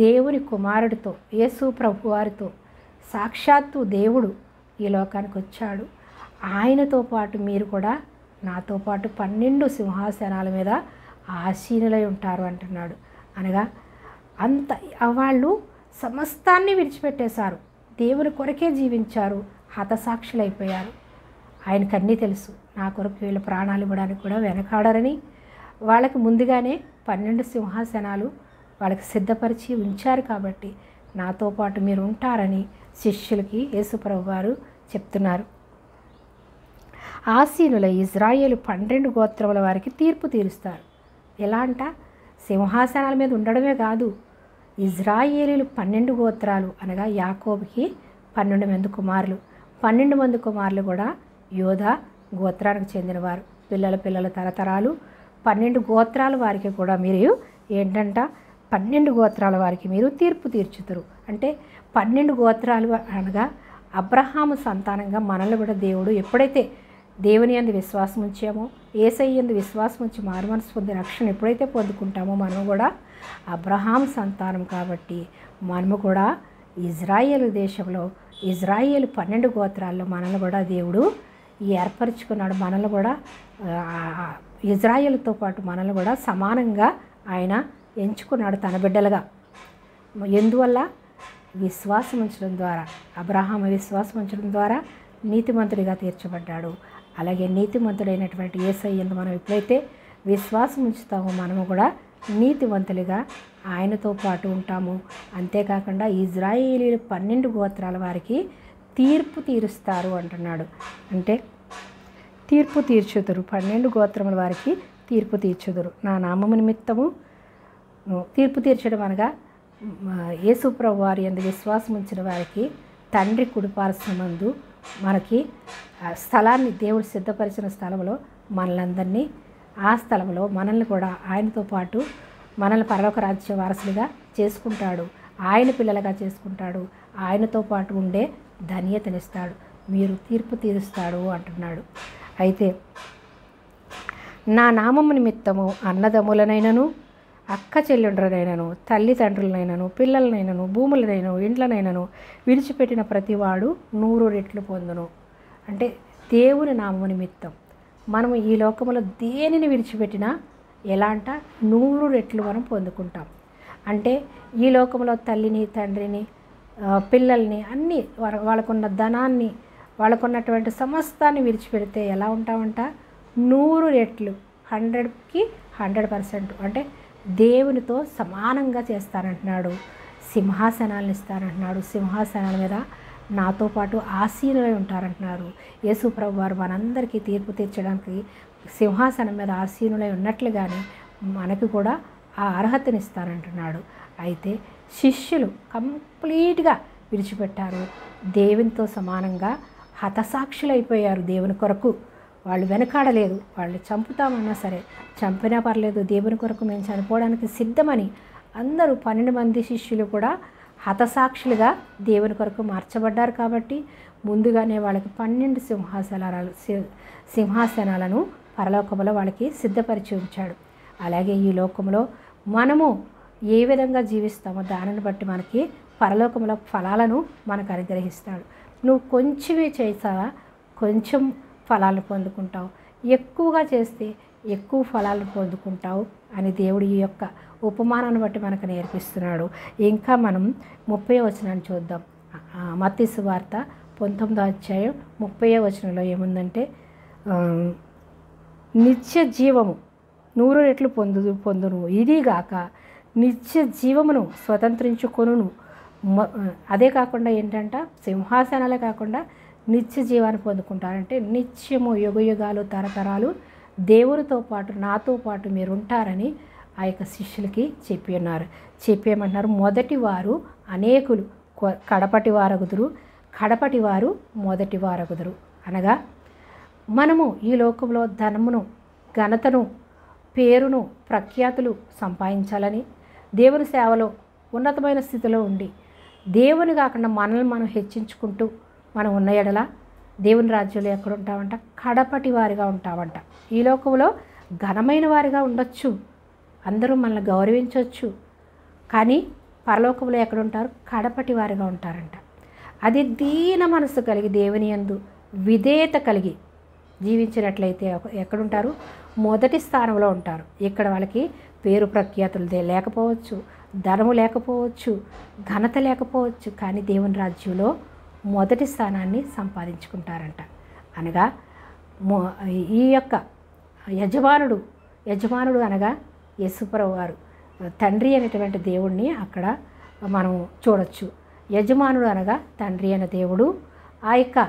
దేవుని కుమారుడితో, యేసు ప్రభు వారితో సాక్షాత్తు దేవుడు ఈ లోకానికి వచ్చాడు. ఆయనతో పాటు మీరు కూడా నాతో పాటు 12 సింహాసనాల మీద ఆసీనులై ఉంటారు అంటున్నాడు. అనగా అంత వాళ్ళు సమస్తాన్ని విడిచిపెట్టేశారు, దేవుని కొరకే జీవించారు, హతసాక్షులైపోయారు. ఆయనకు అన్నీ తెలుసు. నా కొరకు వీళ్ళ ప్రాణాలు ఇవ్వడానికి కూడా వెనకాడరని వాళ్ళకి ముందుగానే 12 సింహాసనాలు వాళ్ళకి సిద్ధపరిచి ఉంచారు. కాబట్టి నాతో పాటు మీరు ఉంటారని శిష్యులకి యేసుప్రభు వారు చెప్తున్నారు. ఆసీనుల ఇజ్రాయేలు 12 గోత్రముల వారికి తీర్పు తీరుస్తారు. ఎలా అంట? సింహాసనాల మీద ఉండడమే కాదు, ఇజ్రాయేలీలు 12 గోత్రాలు అనగా యాకోబుకి 12 మంది కుమారులు. 12 మంది కుమారులు కూడా యోధా గోత్రానికి చెందినవారు. పిల్లల తరతరాలు 12 గోత్రాల వారికి కూడా మీరు ఏంటంట? 12 గోత్రాల వారికి మీరు తీర్పు తీర్చుతారు. అంటే 12 గోత్రాలు అనగా అబ్రహాము సంతానంగా మనల్ని కూడా దేవుడు ఎప్పుడైతే దేవుని యందు విశ్వాసం ఉంచామో, యేసయ్య యందు విశ్వాసం ఉంచి మారుమనసు పొంది రక్షణ ఎప్పుడైతే పొందుకుంటామో మనం కూడా అబ్రహాం సంతానం. కాబట్టి మనము కూడా ఇజ్రాయేలు దేశంలో ఇజ్రాయేలు 12 గోత్రాల్లో మనల్ని కూడా దేవుడు ఏర్పరచుకున్నాడు. మనల్ని కూడా ఇజ్రాయేలుతో పాటు మనల్ని కూడా సమానంగా ఆయన ఎంచుకున్నాడు తన బిడ్డలుగా. ఎందువల్ల? విశ్వాసం ఉంచడం ద్వారా, అబ్రహాము విశ్వాసం ఉంచడం ద్వారా నీతిమంతుడిగా తీర్చబడ్డాడు. అలాగే నీతిమంతుడైనటువంటి యేసయ్యను మనం ఎప్పుడైతే విశ్వాసం ఉంచుతామో మనము కూడా నీతివంతులుగా ఆయనతో పాటు ఉంటాము. అంతేకాకుండా ఇజ్రాయేలీలు 12 గోత్రాల వారికి తీర్పు తీరుస్తారు అంటున్నాడు. అంటే తీర్పు తీర్చుదురు, 12 గోత్రముల వారికి తీర్పు తీర్చుదురు. నా నామము నిమిత్తము తీర్పు తీర్చడం అనగా యేసు ప్రభు వారి యందు విశ్వాసం ఉంచిన వారికి తండ్రి కుడిపార్శ్వమందు మనకి స్థలాన్ని దేవుడు సిద్ధపరిచిన స్థలంలో మనలందరినీ, ఆ స్థలంలో మనల్ని కూడా ఆయనతో పాటు మనల్ని పరలోక రాజ్య వారసులుగా చేసుకుంటాడు, ఆయన పిల్లలుగా చేసుకుంటాడు, ఆయనతో పాటు ఉండే ధన్యతనిస్తాడు, మీరు తీర్పు తీరుస్తాడు అంటున్నాడు. అయితే నా నామము నిమిత్తము అన్నదమ్ములనైనను, అక్క చెల్లెండ్రులనైనను, తల్లిదండ్రులనైనను, పిల్లలనైనను, భూములనైనను, ఇండ్లనైనను విడిచిపెట్టిన ప్రతివాడు 100 రెట్లు పొందును. అంటే దేవుని నామము నిమిత్తం మనము ఈ లోకములో దేనిని విడిచిపెట్టినా ఎలా అంట? 100 రెట్లు మనం పొందుకుంటాం. అంటే ఈ లోకంలో తల్లిని, తండ్రిని, పిల్లల్ని, అన్నీ వాళ్ళకున్న ధనాన్ని, వాళ్ళకున్నటువంటి సమస్తాన్ని విడిచిపెడితే ఎలా ఉంటామంట? 100 రెట్లు, 100కి 100%. అంటే దేవునితో సమానంగా చేస్తానంటున్నాడు. సింహాసనాలను ఇస్తానంటున్నాడు. సింహాసనాల మీద నాతో పాటు ఆసీనులై ఉంటారంటున్నారు. యేసు ప్రభు వారు మనందరికీ తీర్పు తీర్చడానికి సింహాసనం మీద ఆసీనులై ఉన్నట్లుగానే మనకు కూడా ఆ అర్హతనిస్తానంటున్నాడు. అయితే శిష్యులు కంప్లీట్గా విడిచిపెట్టారు. దేవునితో సమానంగా హతసాక్షులైపోయారు. దేవుని కొరకు వాళ్ళు వెనకాడలేదు. వాళ్ళు చంపుతామన్నా సరే, చంపినా పర్లేదు, దేవుని కొరకు మేము చనిపోవడానికి సిద్ధమని అందరూ 12 మంది శిష్యులు కూడా హతసాక్షులుగా దేవుని కొరకు మార్చబడ్డారు. కాబట్టి ముందుగానే వాళ్ళకి 12 సింహాసనాలను పరలోకంలో వాళ్ళకి సిద్ధపరిచి ఉంచాడు. అలాగే ఈ లోకంలో మనము ఏ విధంగా జీవిస్తామో దానిని బట్టి మనకి పరలోకంలో ఫలాలను మనకు అనుగ్రహిస్తాడు. నువ్వు కొంచెమే చేసావా, కొంచెం ఫలాలను పొందుకుంటావు, ఎక్కువగా చేస్తే ఎక్కువ ఫలాలను పొందుకుంటావు అని దేవుడు ఈ యొక్క ఉపమానాన్ని బట్టి మనకు నేర్పిస్తున్నాడు. ఇంకా మనం 30వ వచనాన్ని చూద్దాం. మత్తయి సువార్త 19వ అధ్యాయం 30వ వచనంలో ఏముందంటే, నిత్య జీవము 100 రెట్లు పొందును, ఇదిగాక నిత్య జీవమును స్వతంత్రించుకొనును. అదే కాకుండా ఏంటంట, సింహాసనాలే కాకుండా నిత్య జీవాన్ని పొందుకుంటారంటే నిత్యము యుగయుగాలు తరతరాలు దేవునితో పాటు నాతో పాటు మీరు ఉంటారని ఆ యొక్క శిష్యులకి చెప్పి ఉన్నారు. చెప్పేమంటున్నారు, మొదటి వారు అనేకులు కడపటి వారగుదురు, కడపటి వారు మొదటి వారగుదురు. అనగా మనము ఈ లోకంలో ధనమును, ఘనతను, పేరును, ప్రఖ్యాతులు సంపాదించాలని, దేవుని సేవలో ఉన్నతమైన స్థితిలో ఉండి దేవుని కాకుండా మనల్ని మనం హెచ్చించుకుంటూ మనం ఉన్న ఎడల దేవుని రాజ్యంలో ఎక్కడ ఉంటామంట? కడపటి వారిగా ఉంటామంట. ఈ లోకంలో ఘనమైన వారిగా ఉండొచ్చు, అందరూ మనల్ని గౌరవించవచ్చు, కానీ పరలోకంలో ఎక్కడుంటారు? కడపటి వారిగా ఉంటారంట. అది దీన మనసు కలిగి దేవుని యందు విధేయత కలిగి జీవించినట్లయితే ఎక్కడుంటారు? మొదటి స్థానంలో ఉంటారు. ఇక్కడ వాళ్ళకి పేరు ప్రఖ్యాతులు లేకపోవచ్చు, ధనము లేకపోవచ్చు, ఘనత లేకపోవచ్చు, కానీ దేవుని రాజ్యంలో మొదటి స్థానాన్ని సంపాదించుకుంటారంట. అనగా ఈ యొక్క యజమానుడు అనగా యేసుప్రభువు వారు, తండ్రి అనేటువంటి దేవుణ్ణి అక్కడ మనం చూడొచ్చు. యజమానుడు అనగా తండ్రి అనే దేవుడు. ఆ యొక్క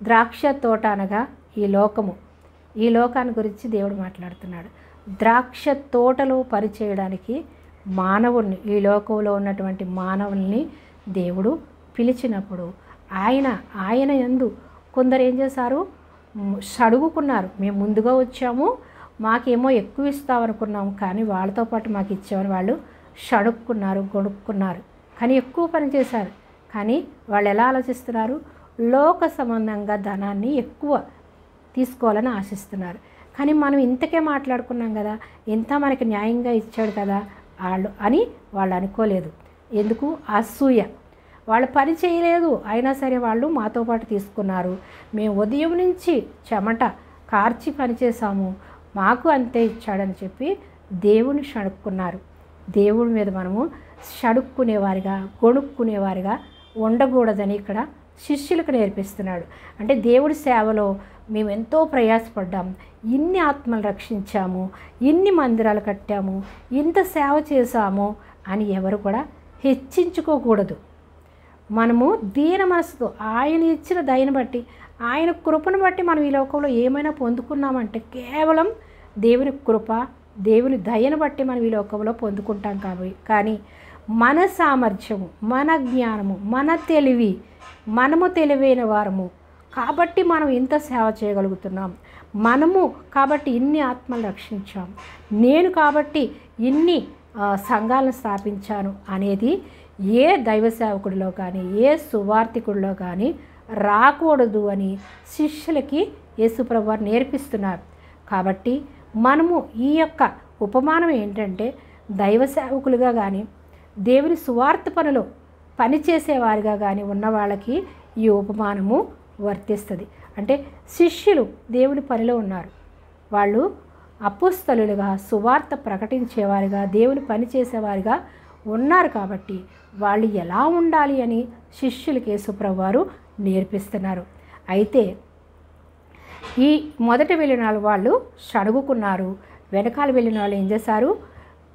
ద్రాక్ష తోట అనగా ఈ లోకము, ఈ లోకాన్ని గురించి దేవుడు మాట్లాడుతున్నాడు. ద్రాక్ష తోటలో పనిచేయడానికి మానవుణ్ణి, ఈ లోకంలో ఉన్నటువంటి మానవుల్ని దేవుడు పిలిచినప్పుడు ఆయన యందు కొందరు ఏం చేశారు? సడుగుకున్నారు. మేము ముందుగా వచ్చాము, మాకేమో ఎక్కువ ఇస్తామనుకున్నాము, కానీ వాళ్ళతో పాటు మాకు ఇచ్చామని వాళ్ళు షడుక్కున్నారు, గొడుక్కున్నారు, కానీ ఎక్కువ పని చేశారు. కానీ వాళ్ళు ఎలా ఆలోచిస్తున్నారు? లోక సంబంధంగా ధనాన్ని ఎక్కువ తీసుకోవాలని ఆశిస్తున్నారు. కానీ మనం ఇంతకే మాట్లాడుకున్నాం కదా, ఇంత మనకి న్యాయంగా ఇచ్చాడు కదా వాళ్ళు అనుకోలేదు. ఎందుకు? అసూయ. వాళ్ళు పని చేయలేదు, అయినా సరే వాళ్ళు మాతో పాటు తీసుకున్నారు. మేము ఉదయం నుంచి చెమట కార్చి పనిచేసాము, మాకు అంతే ఇచ్చాడని చెప్పి దేవుని షడుక్కున్నారు. దేవుడి మీద మనము షడుక్కునేవారిగా, గొణుక్కునేవారిగా ఉండకూడదని ఇక్కడ శిష్యులకు నేర్పిస్తున్నాడు. అంటే దేవుడి సేవలో మేము ఎంతో ప్రయాసపడ్డాము, ఇన్ని ఆత్మలు రక్షించాము, ఇన్ని మందిరాలు కట్టాము, ఇంత సేవ చేశాము అని ఎవరు కూడా హెచ్చించుకోకూడదు. మనము దీన మనసుతో ఆయన ఇచ్చిన దయను బట్టి, ఆయన కృపను బట్టి మనం ఈ లోకంలో ఏమైనా పొందుకున్నామంటే కేవలం దేవుని కృప, దేవుని దయను బట్టి మనం ఈ లోకంలో పొందుకుంటాం. కానీ మన సామర్థ్యము, మన జ్ఞానము, మన తెలివి, మనము తెలివైన వారము కాబట్టి మనం ఇంత సేవ చేయగలుగుతున్నాం, మనము కాబట్టి ఇన్ని ఆత్మలు రక్షించాం, నేను కాబట్టి ఇన్ని సంఘాలను స్థాపించాను అనేది ఏ దైవ సేవకుడిలో కానీ ఏ సువార్థికుడిలో కానీ రాకూడదు అని శిష్యులకి యేసుప్రభువు వారు నేర్పిస్తున్నారు. కాబట్టి మనము ఈ యొక్క ఉపమానం ఏంటంటే, దైవ సేవకులుగా కానీ దేవుని సువార్త పనిలో పనిచేసేవారిగా కానీ ఉన్న వాళ్ళకి ఈ ఉపమానము వర్తిస్తుంది. అంటే శిష్యులు దేవుని పనిలో ఉన్నారు, వాళ్ళు అపోస్తలులుగా సువార్త ప్రకటించేవారిగా దేవుని పని చేసేవారిగా ఉన్నారు. కాబట్టి వాళ్ళు ఎలా ఉండాలి అని శిష్యులకి యేసుప్రభువు వారు నేర్పిస్తున్నారు. అయితే ఈ మొదట వెళ్ళిన వాళ్ళు షడుగుకున్నారు, వెనకాల వెళ్ళిన వాళ్ళు ఏం చేశారు?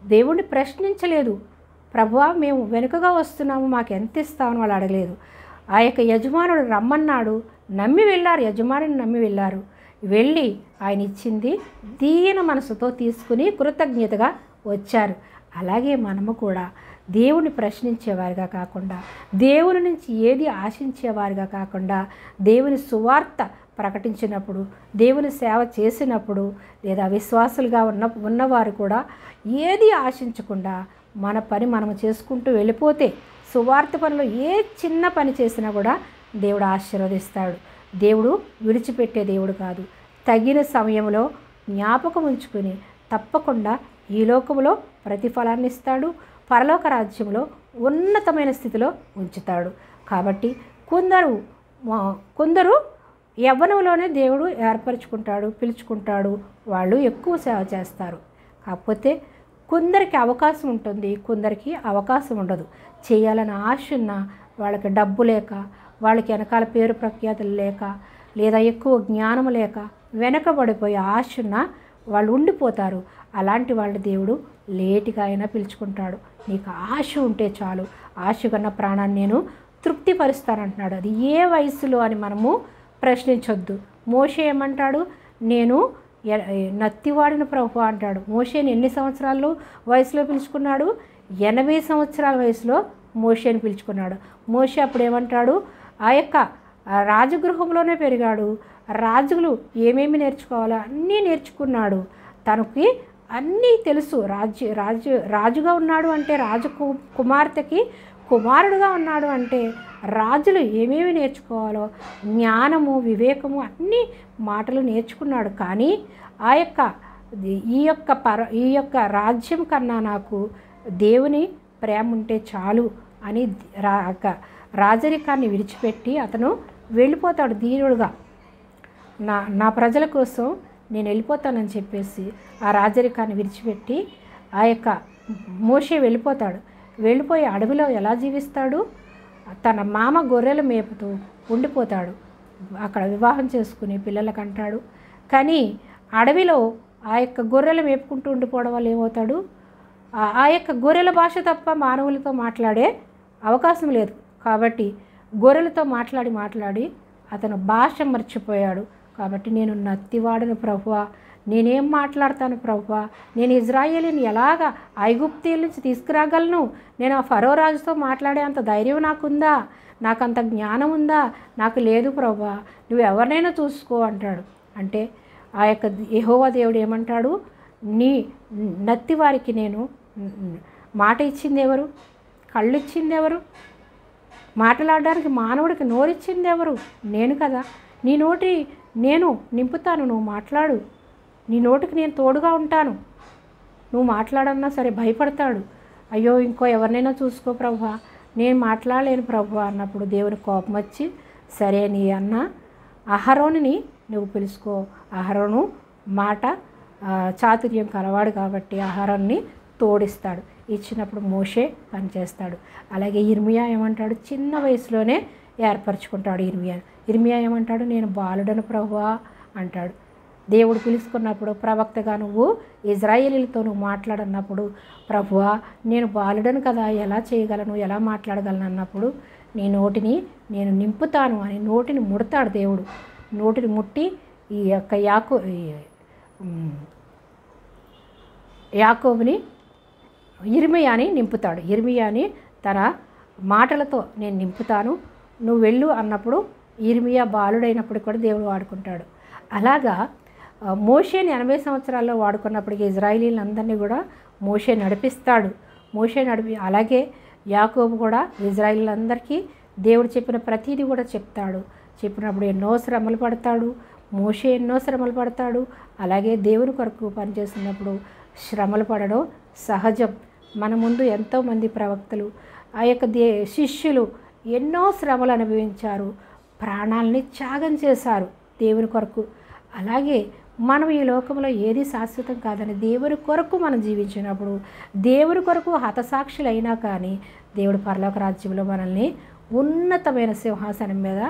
దేవుణ్ణి ప్రశ్నించలేదు. ప్రభువా మేము వెనుకగా వస్తున్నాము, మాకు ఎంత ఇస్తామని వాళ్ళు అడగలేదు. ఆ యొక్క యజమానుడు రమ్మన్నాడు, నమ్మి వెళ్ళారు, యజమానిని నమ్మి వెళ్ళారు. వెళ్ళి ఆయన ఇచ్చింది దీన మనసుతో తీసుకుని కృతజ్ఞతగా వచ్చారు. అలాగే మనము కూడా దేవుని ప్రశ్నించేవారిగా కాకుండా, దేవుని నుంచి ఏది ఆశించేవారిగా కాకుండా, దేవుని సువార్త ప్రకటించినప్పుడు, దేవుని సేవ చేసినప్పుడు, లేదా విశ్వాసులుగా ఉన్నవారు కూడా ఏది ఆశించకుండా మన పని మనము చేసుకుంటూ వెళ్ళిపోతే, సువార్త పనిలో ఏ చిన్న పని చేసినా కూడా దేవుడు ఆశీర్వదిస్తాడు. దేవుడు విడిచిపెట్టే దేవుడు కాదు. తగిన సమయంలో జ్ఞాపకం ఉంచుకుని తప్పకుండా ఈ లోకంలో ప్రతిఫలాన్ని ఇస్తాడు, పరలోక రాజ్యంలో ఉన్నతమైన స్థితిలో ఉంచుతాడు. కాబట్టి కొందరు యవ్వనంలోనే దేవుడు ఏర్పరచుకుంటాడు, పిలుచుకుంటాడు, వాళ్ళు ఎక్కువ సేవ చేస్తారు. కాకపోతే కొందరికి అవకాశం ఉంటుంది, కొందరికి అవకాశం ఉండదు. చేయాలని ఆశ ఉన్న వాళ్ళకి డబ్బు లేక, వాళ్ళకి వెనకాల పేరు ప్రఖ్యాతులు లేక, లేదా ఎక్కువ జ్ఞానం లేక వెనకబడిపోయే ఆశ ఉన్న వాళ్ళు ఉండిపోతారు. అలాంటి వాళ్ళ దేవుడు లేటుగా అయినా పిలుచుకుంటాడు. నీకు ఆశ ఉంటే చాలు, ఆశ కన్న ప్రాణాన్ని నేను తృప్తిపరుస్తానంటున్నాడు. అది ఏ వయసులో అని మనము ప్రశ్నించొద్దు. మోషే ఏమంటాడు? నేను నత్తివాడిన ప్రభువా అంటాడు. మోషేని ఎన్ని సంవత్సరాలు వయసులో పిలుచుకున్నాడు? 80 సంవత్సరాల వయసులో మోషేని పిలుచుకున్నాడు. మోషే అప్పుడు ఏమంటాడు? ఆ యొక్క రాజగృహంలోనే పెరిగాడు, రాజులు ఏమేమి నేర్చుకోవాలో అన్నీ నేర్చుకున్నాడు, తనకి అన్నీ తెలుసు. రాజుగా ఉన్నాడు అంటే కుమార్తెకి కుమారుడుగా ఉన్నాడు అంటే రాజులు ఏమేమి నేర్చుకోవాలో జ్ఞానము, వివేకము అన్ని మాటలు నేర్చుకున్నాడు. కానీ ఈ యొక్క రాజ్యం కన్నా నాకు దేవుని ప్రేమ ఉంటే చాలు అని రాజరికాన్ని విడిచిపెట్టి అతను వెళ్ళిపోతాడు దీనుడుగా. నా ప్రజల కోసం నేను వెళ్ళిపోతానని చెప్పేసి ఆ రాజరికాన్ని విడిచిపెట్టి మోషే వెళ్ళిపోతాడు. వెళ్ళిపోయి అడవిలో ఎలా జీవిస్తాడు? తన మామ గొర్రెలు మేపుతూ ఉండిపోతాడు. అక్కడ వివాహం చేసుకుని పిల్లలకు అంటాడు. కానీ అడవిలో గొర్రెలు మేపుకుంటూ ఉండిపోవడం వల్ల ఏమవుతాడు? గొర్రెల భాష తప్ప మానవులతో మాట్లాడే అవకాశం లేదు. కాబట్టి గొర్రెలతో మాట్లాడి అతను భాష మర్చిపోయాడు. కాబట్టి నేను నత్తివాడను ప్రభువా, నేనేం మాట్లాడతాను ప్రభువా, నేను ఇజ్రాయేలీని ఎలాగా ఐగుప్తీయుల నుంచి తీసుకురాగలను? నేను ఆ ఫరో రాజుతో మాట్లాడే అంత ధైర్యం నాకుందా? నాకంత జ్ఞానం ఉందా? నాకు లేదు ప్రభువా, నువ్వు ఎవరినైనా చూసుకో అంటాడు. అంటే యెహోవా దేవుడు ఏమంటాడు? నీ నత్తివారికి నేను మాట ఇచ్చింది ఎవరు? కళ్ళు ఇచ్చింది ఎవరు? మాట్లాడడానికి మానవుడికి నోరిచ్చింది ఎవరు? నేను కదా. నీ నోటి నేను నింపుతాను, నువ్వు మాట్లాడు. నీ నోటికి నేను తోడుగా ఉంటాను. నువ్వు మాట్లాడన్నా సరే భయపడతాడు. అయ్యో ఇంకో ఎవరినైనా చూసుకో ప్రభువా, నేను మాట్లాడలేను ప్రభువా అన్నప్పుడు దేవుని కోపం వచ్చి, సరే నీ అన్న అహరోనుని నువ్వు పిలుచుకో. అహరోను మాట చాతుర్యం కలవాడు కాబట్టి అహరోన్ని తోడిస్తాడు. ఇచ్చినప్పుడు మోషే పనిచేస్తాడు. అలాగే ఇర్మియా ఏమంటాడు? చిన్న వయసులోనే ఏర్పరచుకుంటాడు ఇర్మియా ఏమంటాడు? నేను బాలుడను ప్రభువా అంటాడు. దేవుడు పిలుచుకున్నప్పుడు ప్రవక్తగా నువ్వు ఇజ్రాయేలీలతో నువ్వు మాట్లాడన్నప్పుడు, ప్రభువా నేను బాలుడను కదా, ఎలా చేయగలను, ఎలా మాట్లాడగలను అన్నప్పుడు నీ నోటిని నేను నింపుతాను అని నోటిని ముడతాడు దేవుడు. నోటిని ముట్టి ఈ యొక్క యాకోబుని ఇర్మియాని నింపుతాడు. ఇర్మియాని తన మాటలతో నేను నింపుతాను, నువ్వు వెళ్ళు అన్నప్పుడు ఇర్మియా బాలుడైనప్పుడు కూడా దేవుడు వాడుకుంటాడు. అలాగా మోషేని 80 సంవత్సరాల్లో వాడుకున్నప్పటికీ ఇజ్రాయేలీలందరినీ కూడా మోషే నడిపిస్తాడు. అలాగే యాకోబు కూడా ఇజ్రాయేలీలందరికీ దేవుడు చెప్పిన ప్రతిదీ కూడా చెప్తాడు. చెప్పినప్పుడు ఎన్నో శ్రమలు పడతాడు. మోషే ఎన్నో శ్రమలు పడతాడు. అలాగే దేవుని కొరకు పనిచేస్తున్నప్పుడు శ్రమలు పడడం సహజం. మన ముందు ఎంతోమంది ప్రవక్తలు శిష్యులు ఎన్నో శ్రమలు అనుభవించారు, ప్రాణాలని త్యాగం చేశారు దేవుని కొరకు. అలాగే మనం ఈ లోకంలో ఏది శాశ్వతం కాదని దేవుని కొరకు మనం జీవించినప్పుడు, దేవుని కొరకు హతసాక్షులైనా కానీ దేవుడు పరలోక రాజ్యంలో మనల్ని ఉన్నతమైన సింహాసనం మీద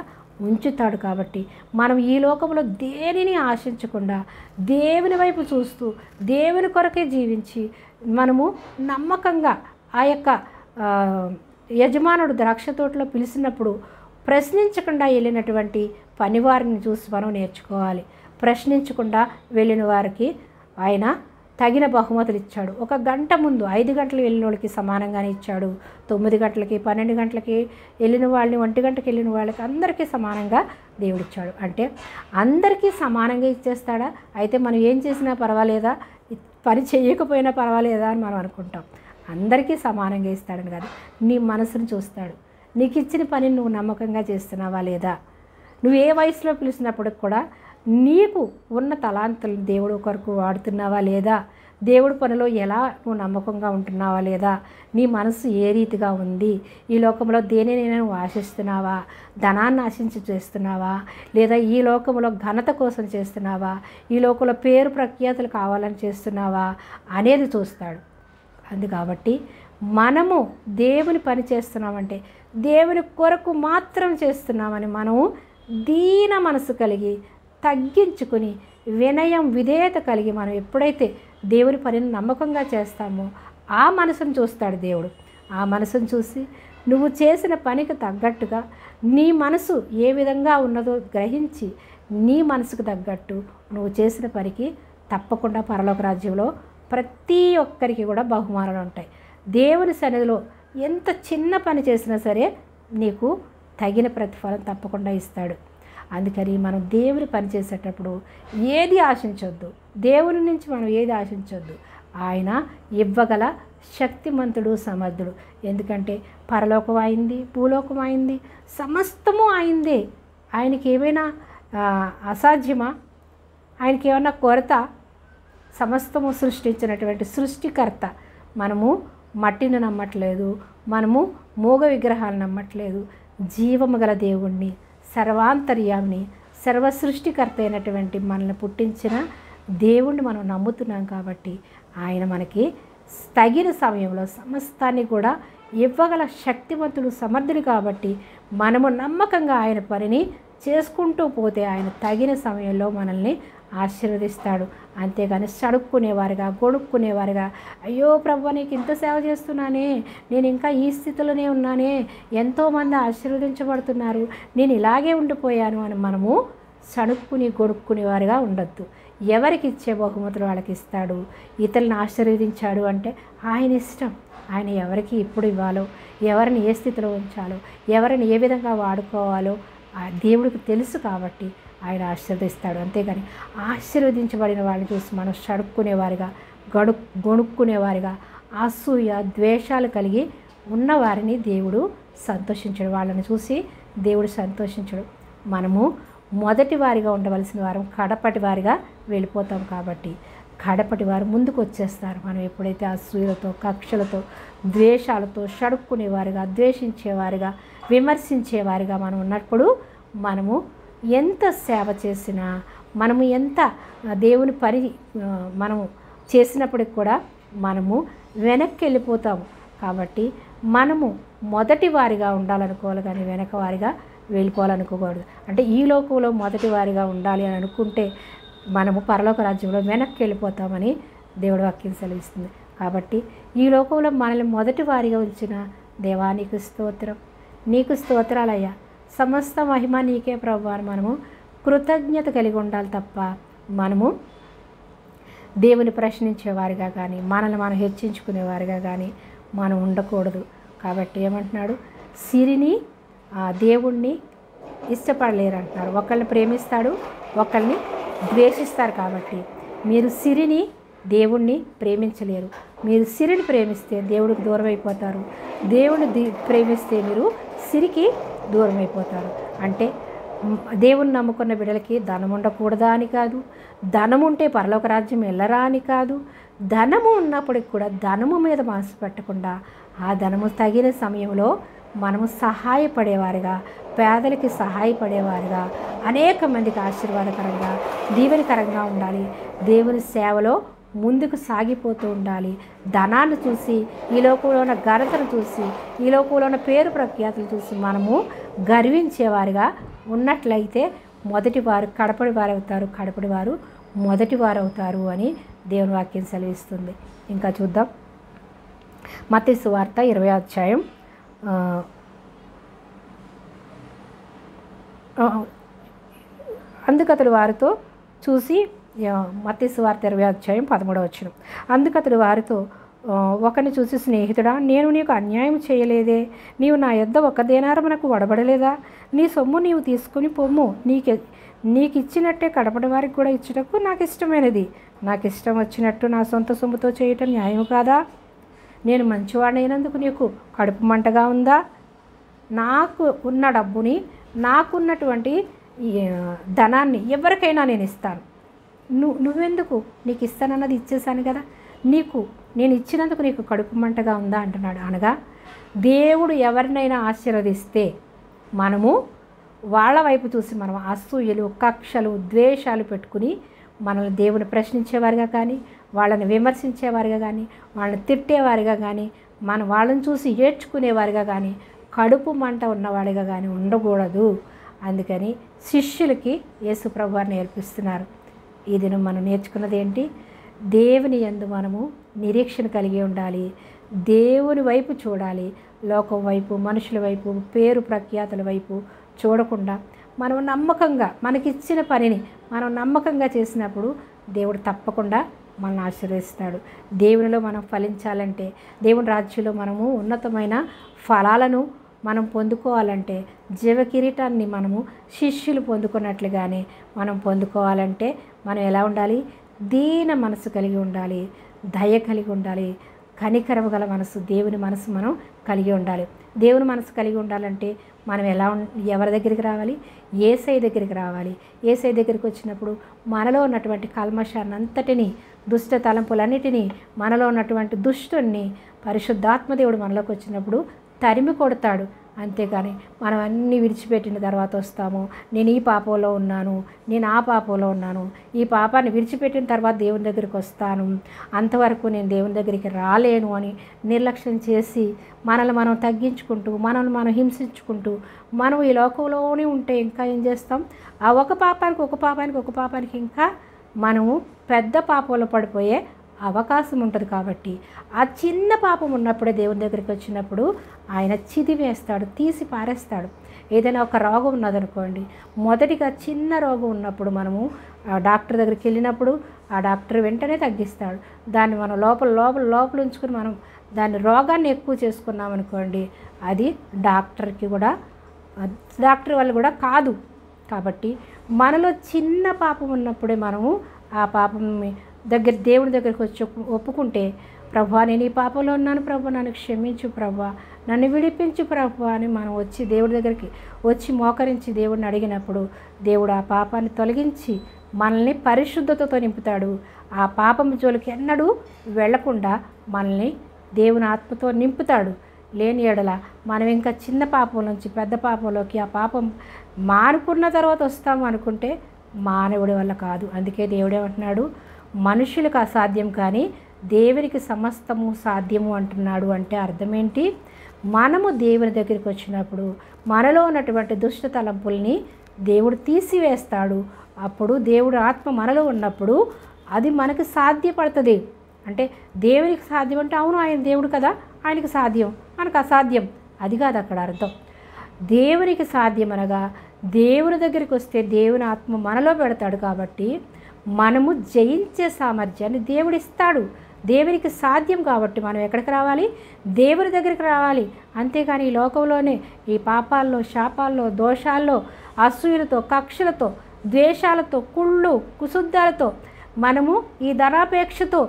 ఉంచుతాడు. కాబట్టి మనం ఈ లోకంలో దేనిని ఆశించకుండా దేవుని వైపు చూస్తూ దేవుని కొరకే జీవించి మనము నమ్మకంగా యజమానుడు ద్రాక్ష తోటలో పిలిచినప్పుడు ప్రశ్నించకుండా వెళ్ళినటువంటి పనివారిని చూసి మనం నేర్చుకోవాలి. ప్రశ్నించకుండా వెళ్ళిన వారికి ఆయన తగిన బహుమతులు ఇచ్చాడు. 1 గంట ముందు 5 గంటలు వెళ్ళిన వాళ్ళకి సమానంగానే ఇచ్చాడు. 9 గంటలకి 12 గంటలకి వెళ్ళిన వాళ్ళని 1 గంటకి వెళ్ళిన వాళ్ళకి అందరికీ సమానంగా దేవుడిచ్చాడు. అంటే అందరికీ సమానంగా ఇచ్చేస్తాడా? అయితే మనం ఏం చేసినా పర్వాలేదా, పని చేయకపోయినా పర్వాలేదా అని మనం అనుకుంటాం. అందరికీ సమానంగా ఇస్తాడని కాదు, నీ మనసును చూస్తాడు. నీకు ఇచ్చిన పనిని నువ్వు నమ్మకంగా చేస్తున్నావా లేదా? నువ్వు ఏ వయసులో పిలిచినప్పటికి కూడా నీకు ఉన్న తలాంతులను దేవుడు కొరకు వాడుతున్నావా లేదా? దేవుడి పనిలో ఎలా నువ్వు నమ్మకంగా ఉంటున్నావా లేదా? నీ మనసు ఏ రీతిగా ఉంది? ఈ లోకంలో దేనినైనా నువ్వు ఆశిస్తున్నావా? ధనాన్ని ఆశించి చేస్తున్నావా? లేదా ఈ లోకంలో ఘనత కోసం చేస్తున్నావా? ఈ లోకంలో పేరు ప్రఖ్యాతులు కావాలని చేస్తున్నావా అనేది చూస్తాడు. కాబట్టి మనము దేవుని పని చేస్తున్నామంటే దేవుని కొరకు మాత్రం చేస్తున్నామని మనము దీన మనసు కలిగి తగ్గించుకుని వినయం విధేయత కలిగి మనం ఎప్పుడైతే దేవుని పనిని నమ్మకంగా చేస్తామో ఆ మనసును చూస్తాడు దేవుడు. ఆ మనసును చూసి నువ్వు చేసిన పనికి తగ్గట్టుగా నీ మనసు ఏ విధంగా ఉన్నదో గ్రహించి నీ మనసుకు తగ్గట్టు నువ్వు చేసిన పనికి తప్పకుండా పరలోక రాజ్యంలో ప్రతి ఒక్కరికి కూడా బహుమానాలు ఉంటాయి. దేవుని సన్నిధిలో ఎంత చిన్న పని చేసినా సరే నీకు తగిన ప్రతిఫలం తప్పకుండా ఇస్తాడు. అందుకని మనం దేవుని పని చేసేటప్పుడు ఏది ఆశించొద్దు, దేవుని నుంచి మనం ఏది ఆశించొద్దు. ఆయన ఇవ్వగల శక్తిమంతుడు, సమర్థుడు. ఎందుకంటే పరలోకం అయింది, భూలోకం అయింది, సమస్తము అయిందే. ఆయనకి ఏమైనా అసాధ్యమా? ఆయనకి ఏమైనా కొరత? సమస్తము సృష్టించినటువంటి సృష్టికర్త. మనము మట్టిని నమ్మట్లేదు, మనము మోగ విగ్రహాలు నమ్మట్లేదు. జీవము గల దేవుణ్ణి, సర్వాంతర్యామిని, సర్వ సృష్టికర్త అయినటువంటి మనల్ని పుట్టించిన దేవుణ్ణి మనం నమ్ముతున్నాం. కాబట్టి ఆయన మనకి తగిన సమయంలో సమస్తాన్ని కూడా ఇవ్వగల శక్తివంతుడు, సమర్థుడు. కాబట్టి మనము నమ్మకంగా ఆయన పనిని చేసుకుంటూ పోతే ఆయన తగిన సమయంలో మనల్ని ఆశీర్వదిస్తాడు. అంతేగాని సడుక్కునేవారుగా, గొడుక్కునేవారుగా, అయ్యో ప్రభువా నీకు ఇంత సేవ చేస్తున్నానే, నేను ఇంకా ఈ స్థితిలోనే ఉన్నానే, ఎంతోమంది ఆశీర్వదించబడుతున్నారు, నేను ఇలాగే ఉండిపోయాను అని మనము సడుక్కుని గొడుక్కునేవారుగా ఉండొద్దు. ఎవరికి ఇచ్చే బహుమతులు వాళ్ళకి ఇస్తాడు. ఇతరులను ఆశీర్వదించాడు అంటే ఆయన ఇష్టం. ఆయన ఎవరికి ఎప్పుడు ఇవ్వాలో, ఎవరిని ఏ స్థితిలో ఉంచాలో, ఎవరిని ఏ విధంగా వాడుకోవాలో ఆ దేవుడికి తెలుసు. కాబట్టి ఆయన ఆశీర్వదిస్తాడు. అంతేగాని ఆశీర్వదించబడిన వాళ్ళని చూసి మనం సడుక్కునేవారిగా, గొణుక్కునేవారిగా, అసూయ ద్వేషాలు కలిగి ఉన్నవారిని దేవుడు సంతోషించడు. వాళ్ళని చూసి దేవుడు సంతోషించడు. మనము మొదటి వారిగా ఉండవలసిన వారు కడపటి వారిగా వెళ్ళిపోతాం. కాబట్టి కడపటి వారు ముందుకు వచ్చేస్తారు. మనం ఎప్పుడైతే అసూయలతో, కక్షలతో, ద్వేషాలతో సడుక్కునేవారిగా, ద్వేషించేవారిగా, విమర్శించేవారిగా మనం ఉన్నప్పుడు మనము ఎంత సేవ చేసినా, మనము ఎంత దేవుని పని మనము చేసినప్పటికి కూడా మనము వెనక్కి వెళ్ళిపోతాము. కాబట్టి మనము మొదటి వారిగా ఉండాలనుకోవాలి, కానీ వెనక వారిగా వెళ్ళిపోవాలనుకోకూడదు. అంటే ఈ లోకంలో మొదటి వారిగా ఉండాలి అని అనుకుంటే మనము పరలోక రాజ్యంలో వెనక్కి వెళ్ళిపోతామని దేవుడి వాక్యం సెలవిస్తుంది. కాబట్టి ఈ లోకంలో మనల్ని మొదటి వారిగా ఉంచిన దేవా నీకు స్తోత్రం, నీకు స్తోత్రాలయ్యా, సమస్త మహిమ నీకే ప్రభువా అని మనము కృతజ్ఞత కలిగి ఉండాలి తప్ప మనము దేవుని ప్రశ్నించేవారిగా కానీ, మనల్ని మనం హెచ్చించుకునేవారిగా కానీ మనం ఉండకూడదు. కాబట్టి ఏమంటున్నాడు? సిరిని దేవుణ్ణి ఇష్టపడలేరు అంటున్నారు. ఒకళ్ళని ప్రేమిస్తాడు, ఒకళ్ళని ద్వేషిస్తారు. కాబట్టి మీరు సిరిని, దేవుణ్ణి ప్రేమించలేరు. మీరు సిరిని ప్రేమిస్తే దేవుడికి దూరం అయిపోతారు, దేవుని ప్రేమిస్తే మీరు సిరికి దూరం అయిపోతారు. అంటే దేవుని నమ్ముకున్న బిడ్డలకి ధనం ఉండకూడదా అని కాదు, ధనం ఉంటే పరలోక రాజ్యం వెళ్ళరా అని కాదు. ధనము ఉన్నప్పటికి కూడా ధనము మీద మనసు పెట్టకుండా ఆ ధనము తగిన సమయంలో మనము సహాయపడేవారుగా, పేదలకి సహాయపడేవారుగా, అనేక మందికి ఆశీర్వాదకరంగా, దీవెనకరంగా ఉండాలి. దేవుని సేవలో ముందుకు సాగిపోతూ ఉండాలి. ధనాన్ని చూసి, ఈ లోకంలో ఉన్న ఘనతను చూసి, ఈ లోకంలో ఉన్న పేరు ప్రఖ్యాతులు చూసి మనము గర్వించేవారుగా ఉన్నట్లయితే మొదటి వారు కడపడి వారు అవుతారు, కడపడి వారు మొదటి వారు అవుతారు అని దేవుని వాక్యం సెలవిస్తుంది. ఇంకా చూద్దాం. మత్తయి సువార్త 20వ అధ్యాయం అందుకతడు వారితో చూసి, మత్తయి సువార్త 20వ అధ్యాయం 13వ వచనం. అందుకతడు వారితో ఒకరిని చూసి, స్నేహితుడా, నేను నీకు అన్యాయం చేయలేదే, నీవు నా యొద్ద ఒక దేనారమునకు వడబడలేదా? నీ సొమ్ము నీవు తీసుకుని పొమ్ము, నీకు ఇచ్చినట్టే కడపడి వారికి కూడా ఇచ్చుటకు నాకు ఇష్టమైనది. నాకు ఇష్టం వచ్చినట్టు నా సొంత సొమ్ముతో చేయటం న్యాయం కాదా? నేను మంచివాడైనందుకు నీకు కడుపు మంటగా ఉందా? నాకు ఉన్న డబ్బుని, నాకున్నటువంటి ధనాన్ని ఎవరికైనా నేను ఇస్తాను. నువ్వెందుకు? నీకు ఇస్తానన్నది ఇచ్చేసాను కదా, నేను ఇచ్చినందుకు నీకు కడుపు మంటగా ఉందా అంటున్నాడు. అనగా దేవుడు ఎవరినైనా ఆశీర్వదిస్తే మనము వాళ్ళ వైపు చూసి మనం అసూయలు, కక్షలు, ద్వేషాలు పెట్టుకుని మనల్ని దేవుని ప్రశ్నించేవారుగా కానీ, వాళ్ళని విమర్శించేవారుగా కానీ, వాళ్ళని తిట్టేవారుగా కానీ, మనం వాళ్ళని చూసి ఏడ్చుకునేవారుగా కానీ, కడుపు మంట ఉన్నవాడిగా కానీ ఉండకూడదు. అందుకని శిష్యులకి యేసు ప్రభువారు నేర్పిస్తున్నారు. ఈ దినం మనం నేర్చుకున్నది ఏంటి? దేవుని యందు మనము నిరీక్షణ కలిగి ఉండాలి, దేవుని వైపు చూడాలి. లోకం వైపు, మనుషుల వైపు, పేరు ప్రఖ్యాతుల వైపు చూడకుండా మనం నమ్మకంగా మనకిచ్చిన పనిని మనం నమ్మకంగా చేసినప్పుడు దేవుడు తప్పకుండా మనల్ని ఆశీర్వదిస్తాడు. దేవునిలో మనం ఫలించాలంటే, దేవుని రాజ్యంలో మనము ఉన్నతమైన ఫలాలను మనం పొందుకోవాలంటే, జీవ కిరీటాన్ని మనము శిష్యులు పొందుకున్నట్లుగానే మనం పొందుకోవాలంటే మనం ఎలా ఉండాలి? దీన మనసు కలిగి ఉండాలి, దయ కలిగి ఉండాలి, కనికరము గల మనసు, దేవుని మనసు మనం కలిగి ఉండాలి. దేవుని మనసు కలిగి ఉండాలంటే మనం ఎవరి దగ్గరికి రావాలి? యేసయ్య దగ్గరికి రావాలి. యేసయ్య దగ్గరికి వచ్చినప్పుడు మనలో ఉన్నటువంటి కల్మషాన్ని అంతటినీ, దుష్ట తలంపులన్నిటినీ, మనలో ఉన్నటువంటి దుష్టుని పరిశుద్ధాత్మ దేవుడు మనలోకి వచ్చినప్పుడు తరిమి కొడతాడు. అంతేగాని మనం అన్నీ విడిచిపెట్టిన తర్వాత వస్తాము, నేను ఈ పాపంలో ఉన్నాను, నేను ఆ పాపంలో ఉన్నాను, ఈ పాపాన్ని విడిచిపెట్టిన తర్వాత దేవుని దగ్గరికి వస్తాను, అంతవరకు నేను దేవుని దగ్గరికి రాలేను అని నిర్లక్ష్యం చేసి మనల్ని మనం తగ్గించుకుంటూ, మనల్ని మనం హింసించుకుంటూ మనం ఈ లోకంలోనే ఉంటే ఇంకా ఏం చేస్తాం? ఆ ఒక పాపానికి ఇంకా మనము పెద్ద పాపంలో పడిపోయే అవకాశం ఉంటుంది. కాబట్టి ఆ చిన్న పాపం ఉన్నప్పుడే దేవుని దగ్గరికి వచ్చినప్పుడు ఆయన చిదివేస్తాడు, తీసి పారేస్తాడు. ఏదైనా ఒక రోగం ఉన్నదనుకోండి, మొదటిగా చిన్న రోగం ఉన్నప్పుడు మనము డాక్టర్ దగ్గరికి వెళ్ళినప్పుడు ఆ డాక్టర్ వెంటనే తగ్గిస్తాడు. దాన్ని మనం లోపల ఉంచుకుని మనం దాన్ని రోగాన్ని ఎక్కువ చేసుకున్నామనుకోండి, అది డాక్టర్ వల్ల కూడా కాదు. కాబట్టి మనలో చిన్న పాపం ఉన్నప్పుడే మనము ఆ పాపం దేవుని దగ్గరికి వచ్చి ఒప్పుకుంటే, ప్రభువా నేను ఈ పాపంలో ఉన్నాను ప్రభువా, నన్ను క్షమించు ప్రభువా, నన్ను విడిపించు ప్రభువా అని మనం వచ్చి దేవుడి దగ్గరికి వచ్చి మోకరించి దేవుడిని అడిగినప్పుడు దేవుడు ఆ పాపాన్ని తొలగించి మనల్ని పరిశుద్ధతతో నింపుతాడు. ఆ పాపం జోలికి ఎన్నడూ వెళ్లకుండా మనల్ని దేవుని ఆత్మతో నింపుతాడు. లేని ఎడల మనం ఇంకా చిన్న పాపం నుంచి పెద్ద పాపంలోకి, ఆ పాపం మానుకున్న తర్వాత వస్తాము అనుకుంటే మానవుడి వల్ల కాదు. అందుకే దేవుడేమంటున్నాడు? మనుషులకు అసాధ్యం కానీ దేవునికి సమస్తము సాధ్యము అంటున్నాడు. అంటే అర్థం ఏంటి? మనము దేవుని దగ్గరికి వచ్చినప్పుడు మనలో ఉన్నటువంటి దుష్ట తలంపుల్ని దేవుడు తీసివేస్తాడు. అప్పుడు దేవుడు ఆత్మ మనలో ఉన్నప్పుడు అది మనకి సాధ్యపడుతుంది. అంటే దేవునికి సాధ్యం అంటే అవును ఆయన దేవుడు కదా, ఆయనకి సాధ్యం, మనకు అసాధ్యం, అది కాదు అక్కడ అర్థం. దేవునికి సాధ్యం అనగా దేవుని దగ్గరికి వస్తే దేవుని ఆత్మ మనలో పెడతాడు. కాబట్టి మనము జయించే సామర్థ్యాన్ని దేవుడు ఇస్తాడు. దేవునికి సాధ్యం కాబట్టి మనం ఎక్కడికి రావాలి? దేవుని దగ్గరికి రావాలి. అంతేగాని ఈ లోకంలోనే ఈ పాపాల్లో, శాపాల్లో, దోషాల్లో, అసూయలతో, కక్షలతో, ద్వేషాలతో, కుళ్ళు కుశుద్ధాలతో, మనము ఈ ధనాపేక్షతో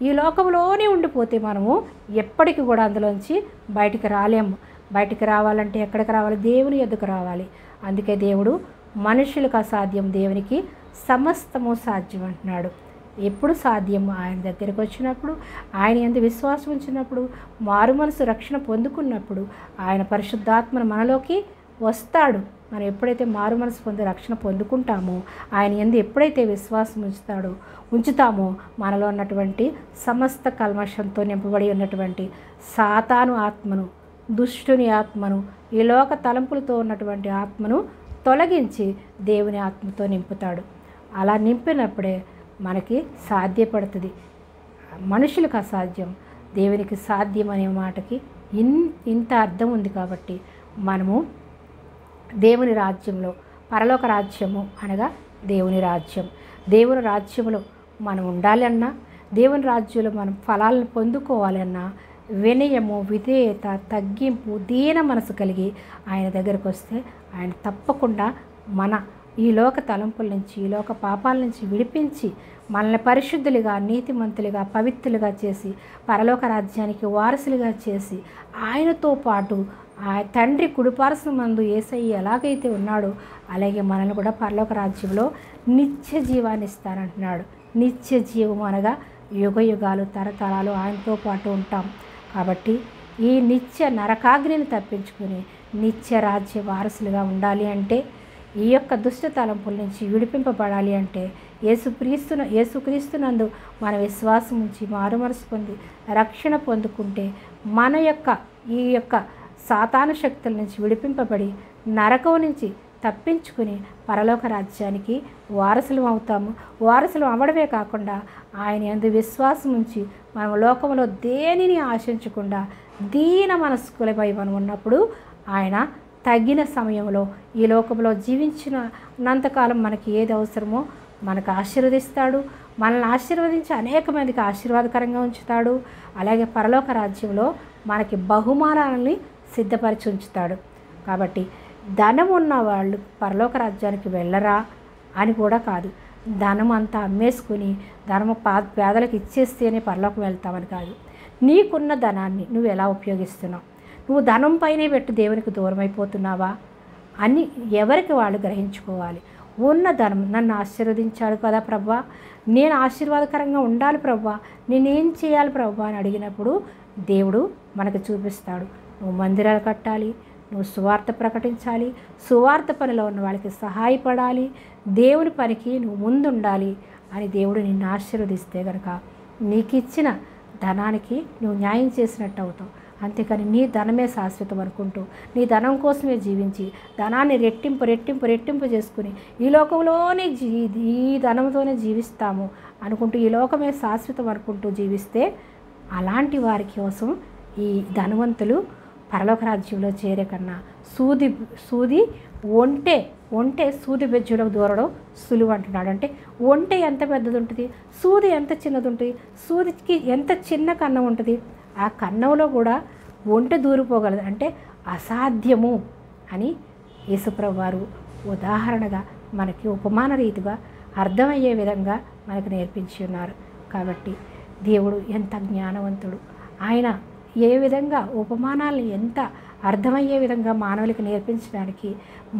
ఈ లోకంలోనే ఉండిపోతే మనము ఎప్పటికీ కూడా అందులోంచి బయటికి రాలేము. బయటికి రావాలంటే ఎక్కడికి రావాలి? దేవుని యొద్దకు రావాలి. అందుకే దేవుడు మనుషులకు అసాధ్యం, దేవునికి సమస్తము సాధ్యం అంటున్నాడు. ఎప్పుడు సాధ్యం? ఆయన దగ్గరికి వచ్చినప్పుడు, ఆయన యందు విశ్వాసం ఉంచినప్పుడు, మారు మనసు రక్షణ పొందుకున్నప్పుడు ఆయన పరిశుద్ధాత్మను మనలోకి వస్తాడు. మనం ఎప్పుడైతే మారు మనసు పొంది రక్షణ పొందుకుంటామో, ఆయన యందు ఎప్పుడైతే విశ్వాసం ఉంచుతామో మనలో ఉన్నటువంటి సమస్త కల్మషంతో నింపబడి ఉన్నటువంటి సాతాను ఆత్మను, దుష్టుని ఆత్మను, ఈ లోక తలంపులతో ఉన్నటువంటి ఆత్మను తొలగించి దేవుని ఆత్మతో నింపుతాడు. అలా నింపినప్పుడే మనకి సాధ్యపడుతుంది. మనుషులకు అసాధ్యం, దేవునికి సాధ్యం అనే మాటకి ఇంత అర్థం ఉంది. కాబట్టి మనము దేవుని రాజ్యంలో, పరలోక రాజ్యము అనగా దేవుని రాజ్యం, దేవుని రాజ్యంలో మనం ఉండాలి అన్నా, దేవుని రాజ్యంలో మనం ఫలాలను పొందుకోవాలి అన్నా వినయము, విధేయత, తగ్గింపు, దీన మనసు కలిగి ఆయన దగ్గరకు వస్తే ఆయన తప్పకుండా మన ఈ లోక తలంపుల నుంచి, ఈ లోక పాపాల నుంచి విడిపించి మనల్ని పరిశుద్ధులుగా, నీతిమంతులుగా, పవిత్రులుగా చేసి పరలోక రాజ్యానికి వారసులుగా చేసి ఆయనతో పాటు ఆ తండ్రి కుడిపార్శ్వమందు యేసయ్య ఎలాగైతే ఉన్నాడో అలాగే మనల్ని కూడా పరలోక రాజ్యంలో నిత్య జీవాన్ని ఇస్తానంటున్నాడు. నిత్య జీవం అనగా యుగ యుగాలు, తరతరాలు ఆయనతో పాటు ఉంటాం. కాబట్టి ఈ నిత్య నరకాగ్నిని తప్పించుకుని నిత్య రాజ్య వారసులుగా ఉండాలి అంటే, ఈ యొక్క దుష్ట తలంపుల నుంచి విడిపింపబడాలి అంటే యేసుక్రీస్తునందు మన విశ్వాసం ఉంచి మారు మనసు పొంది రక్షణ పొందుకుంటే మన యొక్క ఈ యొక్క సాతాను శక్తుల నుంచి విడిపింపబడి నరకం నుంచి తప్పించుకుని పరలోక రాజ్యానికి వారసులం అవుతాము. వారసులం అవ్వడమే కాకుండా ఆయన యందు విశ్వాసం ఉంచి మనం లోకంలో దేనిని ఆశించకుండా దీన మనస్కులపై మనం ఉన్నప్పుడు ఆయన తగిన సమయంలో ఈ లోకంలో జీవించినంతకాలం మనకి ఏది అవసరమో మనకు ఆశీర్వదిస్తాడు. మనల్ని ఆశీర్వదించి అనేక మందికి ఆశీర్వాదకరంగా ఉంచుతాడు. అలాగే పరలోక రాజ్యంలో మనకి బహుమానాలని సిద్ధపరిచి ఉంచుతాడు. కాబట్టి ధనం ఉన్న వాళ్ళు పరలోక రాజ్యానికి వెళ్ళరా అని కూడా కాదు. ధనం అంతా అమ్మేసుకుని ధనము పేదలకు ఇచ్చేస్తేనే పరలోకం వెళ్తామని కాదు. నీకున్న ధనాన్ని నువ్వు ఎలా ఉపయోగిస్తున్నావు? నువ్వు ధనం పైనే పెట్టి దేవునికి దూరం అయిపోతున్నావా అని ఎవరికి వాళ్ళు గ్రహించుకోవాలి. ఉన్న ధనం నన్ను ఆశీర్వదించాడు కదా ప్రభువా, నేను ఆశీర్వాదకరంగా ఉండాలి ప్రభువా, నేనేం చేయాలి ప్రభువా అని అడిగినప్పుడు దేవుడు మనకు చూపిస్తాడు. నువ్వు మందిరాలు కట్టాలి, నువ్వు సువార్త ప్రకటించాలి, సువార్త పనిలో ఉన్న వాళ్ళకి సహాయపడాలి, దేవుని పనికి నువ్వు ముందుండాలి అని దేవుడు నిన్ను ఆశీర్వదిస్తే కనుక నీకు ఇచ్చిన ధనానికి నువ్వు న్యాయం చేసినట్టు అవుతావు. అంతేకాని నీ ధనమే శాశ్వతం అనుకుంటూ నీ ధనం కోసమే జీవించి ధనాన్ని రెట్టింపు చేసుకుని ఈ లోకంలోనే ఈ ధనంతోనే జీవిస్తాము అనుకుంటూ ఈ లోకమే శాశ్వతం అనుకుంటూ జీవిస్తే అలాంటి వారి కోసం ఈ ధనవంతులు పరలోక రాజ్యంలో చేరే కన్నా సూది ఒంటె సూది బెజ్జులకు దూరడం సులువు అంటున్నాడు. అంటే ఒంటె ఎంత పెద్దది ఉంటుంది, సూది ఎంత చిన్నది ఉంటుంది, సూదికి ఎంత చిన్న కన్నం ఉంటుంది, ఆ కన్నంలో కూడా ఒంటె దూరిపోగలదు. అంటే అసాధ్యము అని యేసుప్రభు వారు ఉదాహరణగా మనకి ఉపమాన రీతిగా అర్థమయ్యే విధంగా మనకు నేర్పించి ఉన్నారు. కాబట్టి దేవుడు ఎంత జ్ఞానవంతుడు, ఆయన ఏ విధంగా ఉపమానాలను ఎంత అర్థమయ్యే విధంగా మానవులకి నేర్పించడానికి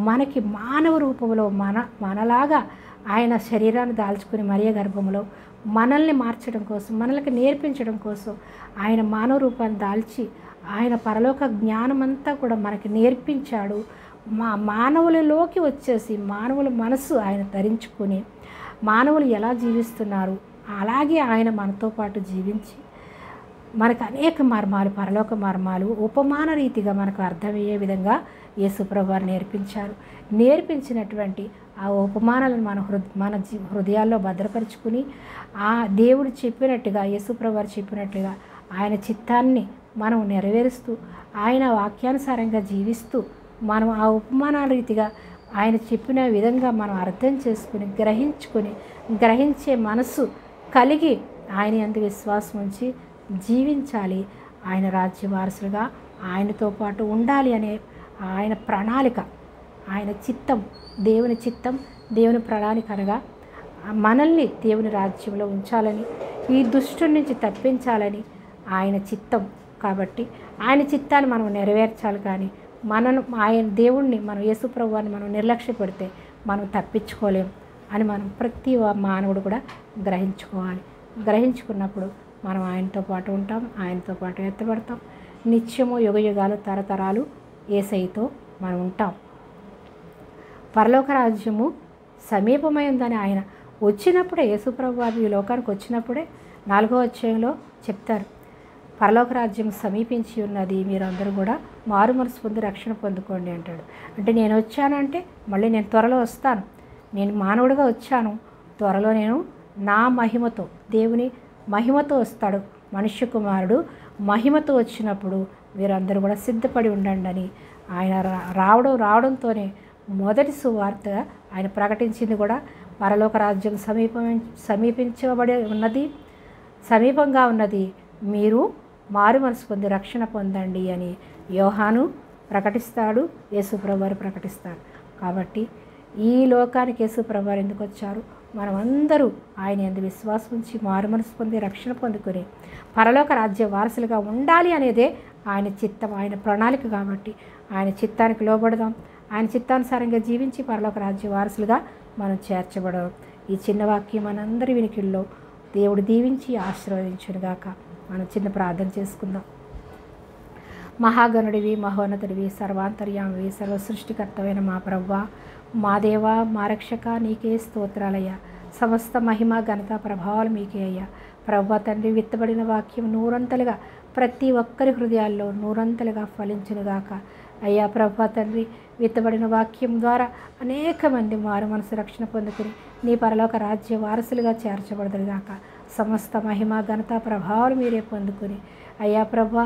మనకి మానవ రూపంలో మనలాగా ఆయన శరీరాన్ని దాల్చుకుని మరియ గర్భంలో మనల్ని మార్చడం కోసం, మనల్ని నేర్పించడం కోసం ఆయన మానవ రూపాన్ని దాల్చి ఆయన పరలోక జ్ఞానమంతా కూడా మనకి నేర్పించాడు. మానవులలోకి వచ్చేసి మానవుల మనసు ఆయన ధరించుకొని మానవులు ఎలా జీవిస్తున్నారు అలాగే ఆయన మనతో పాటు జీవించి మనకు అనేక మర్మాలు, పరలోక మర్మాలు ఉపమాన రీతిగా మనకు అర్థమయ్యే విధంగా యేసుప్రభు వారు నేర్పించారు. నేర్పించినటువంటి ఆ ఉపమానాలను మన హృదయాల్లో భద్రపరుచుకుని ఆ దేవుడు చెప్పినట్టుగా యేసుప్రభు వారు చెప్పినట్లుగా ఆయన చిత్తాన్ని మనం నెరవేరుస్తూ ఆయన వాక్యానుసారంగా జీవిస్తూ మనం ఆ ఉపమానాల రీతిగా ఆయన చెప్పిన విధంగా మనం అర్థం చేసుకుని గ్రహించే మనసు కలిగి ఆయన యందు విశ్వాసం ఉంచి జీవించాలి. ఆయన రాజ్య వారసులుగా ఆయనతో పాటు ఉండాలి అనే ఆయన ప్రణాళిక, ఆయన చిత్తం, దేవుని ప్రణాళిక అనగా మనల్ని దేవుని రాజ్యంలో ఉంచాలని, ఈ దుష్టుడి నుంచి తప్పించాలని ఆయన చిత్తం. కాబట్టి ఆయన చిత్తాన్ని మనం నెరవేర్చాలి. కానీ ఆయన దేవుణ్ణి మనం యేసుప్రభువాన్ని మనం నిర్లక్ష్య పెడితే మనం తప్పించుకోలేం అని మనం ప్రతి మానవుడు కూడా గ్రహించుకోవాలి. గ్రహించుకున్నప్పుడు మనం ఆయనతో పాటు ఉంటాం, ఆయనతో పాటు ఎత్తబడతాం. నిత్యము యుగయుగాలు తరతరాలు యేసయ్యతో మనం ఉంటాం. పరలోక రాజ్యము సమీపమైందని ఆయన వచ్చినప్పుడే, యేసుప్రభు వారు ఈ లోకానికి వచ్చినప్పుడే 4వ అధ్యాయంలో చెప్తారు. పరలోక రాజ్యం సమీపించి ఉన్నది, మీరందరూ కూడా మారు మనసు పొంది రక్షణ పొందుకోండి అంటాడు. అంటే నేను వచ్చానంటే మళ్ళీ నేను త్వరలో వస్తాను, నేను మానవుడిగా వచ్చాను, త్వరలో నేను నా మహిమతో, దేవుని మహిమతో వస్తాడు మనుష్య కుమారుడు. మహిమతో వచ్చినప్పుడు వీరందరూ కూడా సిద్ధపడి ఉండండి అని ఆయన రావడంతోనే మొదటి సువార్త ఆయన ప్రకటించింది కూడా పరలోక రాజ్యం సమీపించబడి ఉన్నది, సమీపంగా ఉన్నది, మీరు మారు మనసు పొంది రక్షణ పొందండి అని యోహాను ప్రకటిస్తాడు, యేసుప్రభు వారు ప్రకటిస్తాడు. కాబట్టి ఈ లోకానికి యేసుప్రభు వారు ఎందుకు వచ్చారు? మనమందరూ ఆయన యందు విశ్వాసం ఉంచి మారు మనసు పొంది రక్షణ పొందుకొని పరలోక రాజ్య వారసులుగా ఉండాలి అనేదే ఆయన చిత్తం, ఆయన ప్రణాళిక. కాబట్టి ఆయన చిత్తానికి లోబడదాం, ఆయన చిత్తానుసారంగా జీవించి పరలోక రాజ్య వారసులుగా మనం చేర్చబడదాం. ఈ చిన్న వాక్యం మనందరి వినికిల్లో దేవుడు దీవించి ఆశీర్వదించునుగాక. మనం చిన్న ప్రార్థన చేసుకుందాం. మహాగణుడివి, మహోన్నతుడివి, సర్వాంతర్యామివి, సర్వ సృష్టికర్తమైన మా ప్రభువా, మా దేవా, మా రక్షక, నీకే స్తోత్రాలయ్యా. సమస్త మహిమ ఘనత ప్రభావాలు మీకే అయ్యా. ప్రభువా తండ్రి, విత్తబడిన వాక్యం నూరంతలుగా ప్రతి ఒక్కరి హృదయాల్లో నూరంతలుగా ఫలించునుగాక. అయ్యా ప్రభువా తండ్రి, విత్తబడిన వాక్యం ద్వారా అనేక మంది మారు మనసు రక్షణ పొందుకుని నీ పరలోక రాజ్య వారసులుగా చేర్చబడదురుగాక. సమస్త మహిమ ఘనత ప్రభావాలు మీరే పొందుకొని అయ్యా ప్రభువా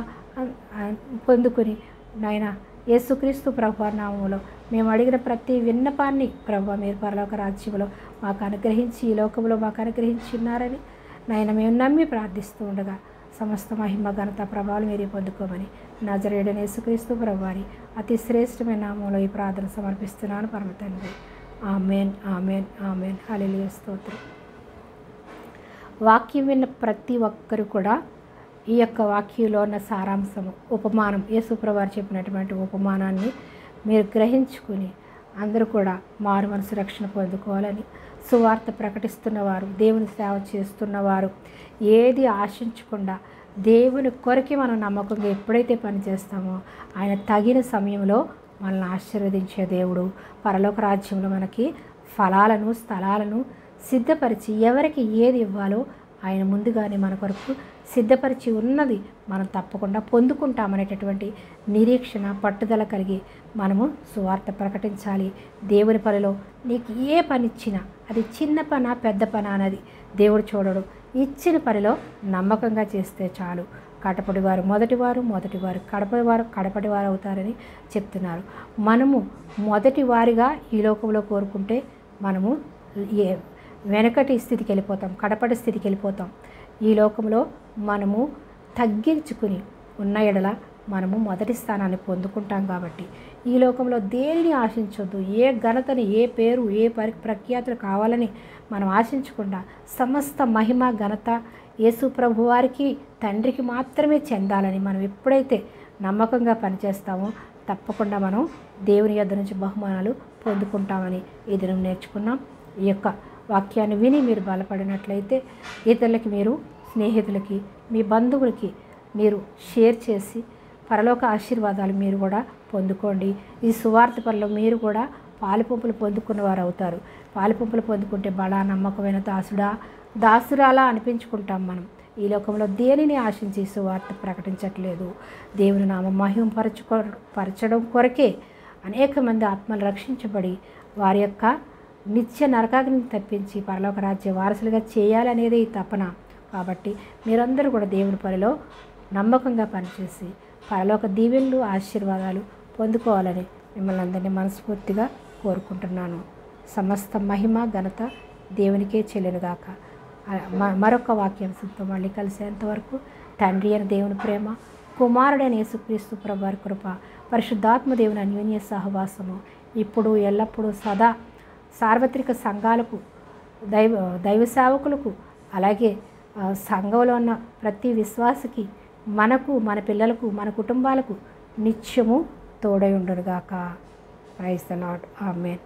పొందుకొని నాయన యేసుక్రీస్తు ప్రభువా నామములో మేము అడిగిన ప్రతి విన్నపాన్ని ప్రభువా మీరు పరలోక రాజ్యంలో మాకు అనుగ్రహించి ఈ లోకంలో మాకు అనుగ్రహించి ఉన్నారని నాయన మేము నమ్మి ప్రార్థిస్తూ ఉండగా సమస్త మహిమ ఘనత ప్రభావాలు మీరే పొందుకోమని నజరేయుడైన యేసుక్రీస్తు ప్రభువారి అతి శ్రేష్టమైన నామములో ఈ ప్రార్థన సమర్పిస్తున్నాను పరమ తండ్రి. ఆమేన్, ఆమేన్, ఆమేన్. హల్లెలూయా, స్తోత్రం. వాక్యం విన్న ప్రతి ఒక్కరు కూడా ఈ యొక్క వాక్యంలో ఉన్న సారాంశము ఉపమానం, యేసుప్రభువారు చెప్పినటువంటి ఉపమానాన్ని మీరు గ్రహించుకుని అందరూ కూడా మారు మనసు రక్షణ పొందుకోవాలని, సువార్త ప్రకటిస్తున్నవారు, దేవుని సేవ చేస్తున్నవారు ఏది ఆశించకుండా దేవుని కొరకి మనం నమ్మకంగా ఎప్పుడైతే పనిచేస్తామో ఆయన తగిన సమయంలో మనల్ని ఆశీర్వదించే దేవుడు. పరలోక రాజ్యంలో మనకి ఫలాలను, స్థలాలను సిద్ధపరిచి ఎవరికి ఏది ఇవ్వాలో ఆయన ముందుగానే మన కొరకు సిద్ధపరిచి ఉన్నది మనం తప్పకుండా పొందుకుంటామనేటటువంటి నిరీక్షణ, పట్టుదల కలిగి మనము సువార్త ప్రకటించాలి. దేవుని పనిలో నీకు ఏ పని ఇచ్చినా అది చిన్న పనా పెద్ద పనా అన్నది దేవుడు చూడడు. ఇచ్చిన పనిలో నమ్మకంగా చేస్తే చాలు. కడపటివారు మొదటివారు, మొదటివారు కడపటివారు అవుతారని చెప్తున్నారు. మనము మొదటివారిగా ఈ లోకంలో కోరుకుంటే మనము వెనకటి స్థితికి వెళ్ళిపోతాం, కడపటి స్థితికి వెళ్ళిపోతాం. ఈ లోకంలో మనము తగ్గించుకుని ఉన్న ఎడల మనము మొదటి స్థానాన్ని పొందుకుంటాం. కాబట్టి ఈ లోకంలో దేనిని ఆశించొద్దు. ఏ ఘనతని, ఏ పేరు, ఏ ప్రఖ్యాతులు కావాలని మనం ఆశించకుండా సమస్త మహిమ ఘనత యేసు ప్రభు వారికి, తండ్రికి మాత్రమే చెందాలని మనం ఎప్పుడైతే నమ్మకంగా పనిచేస్తామో తప్పకుండా మనం దేవుని యొద్ద నుంచి బహుమానాలు పొందుకుంటామని ఈ దినం నేర్చుకున్నాం. ఈ యొక్క వాక్యాన్ని విని మీరు బలపడినట్లయితే ఇతరులకి, మీరు స్నేహితులకి, మీ బంధువులకి మీరు షేర్ చేసి పరలోక ఆశీర్వాదాలు మీరు కూడా పొందుకోండి. ఈ సువార్త పనిలో మీరు కూడా పాలుపంపులు పొందుకున్న వారు అవుతారు. పాలుపంపులు పొందుకుంటే బడా నమ్మకమైన దాసురాలా అనిపించుకుంటాం. మనం ఈ లోకంలో దేనిని ఆశించి సువార్త ప్రకటించట్లేదు. దేవుని నామం పరచడం కొరకే అనేక మంది ఆత్మలు రక్షించబడి వారి యొక్క నిత్య నరకాగ్ని తప్పించి పరలోక రాజ్య వారసులుగా చేయాలనేదే ఈ తపన. కాబట్టి మీరందరూ కూడా దేవుని పనిలో నమ్మకంగా పనిచేసి పరలోక దీవెనలు, ఆశీర్వాదాలు పొందుకోవాలని మిమ్మల్ని అందరినీ మనస్ఫూర్తిగా కోరుకుంటున్నాను. సమస్త మహిమ ఘనత దేవునికే చెల్లునుగాక. మరొక వాక్యాంశంతో మళ్ళీ కలిసేంతవరకు తండ్రి అయిన దేవుని ప్రేమ, కుమారుడైన యేసుక్రీస్తు ప్రభువారి కృప, పరిశుద్ధాత్మ దేవుని అన్యోన్య సహవాసము ఇప్పుడు ఎల్లప్పుడూ సదా సార్వత్రిక సంఘాలకు, దైవ సేవకులకు, అలాగే సంఘంలో ఉన్న ప్రతి విశ్వాసికి, మనకు, మన పిల్లలకు, మన కుటుంబాలకు నిత్యము తోడై ఉండునుగాక. Praise the Lord. ఆమేన్.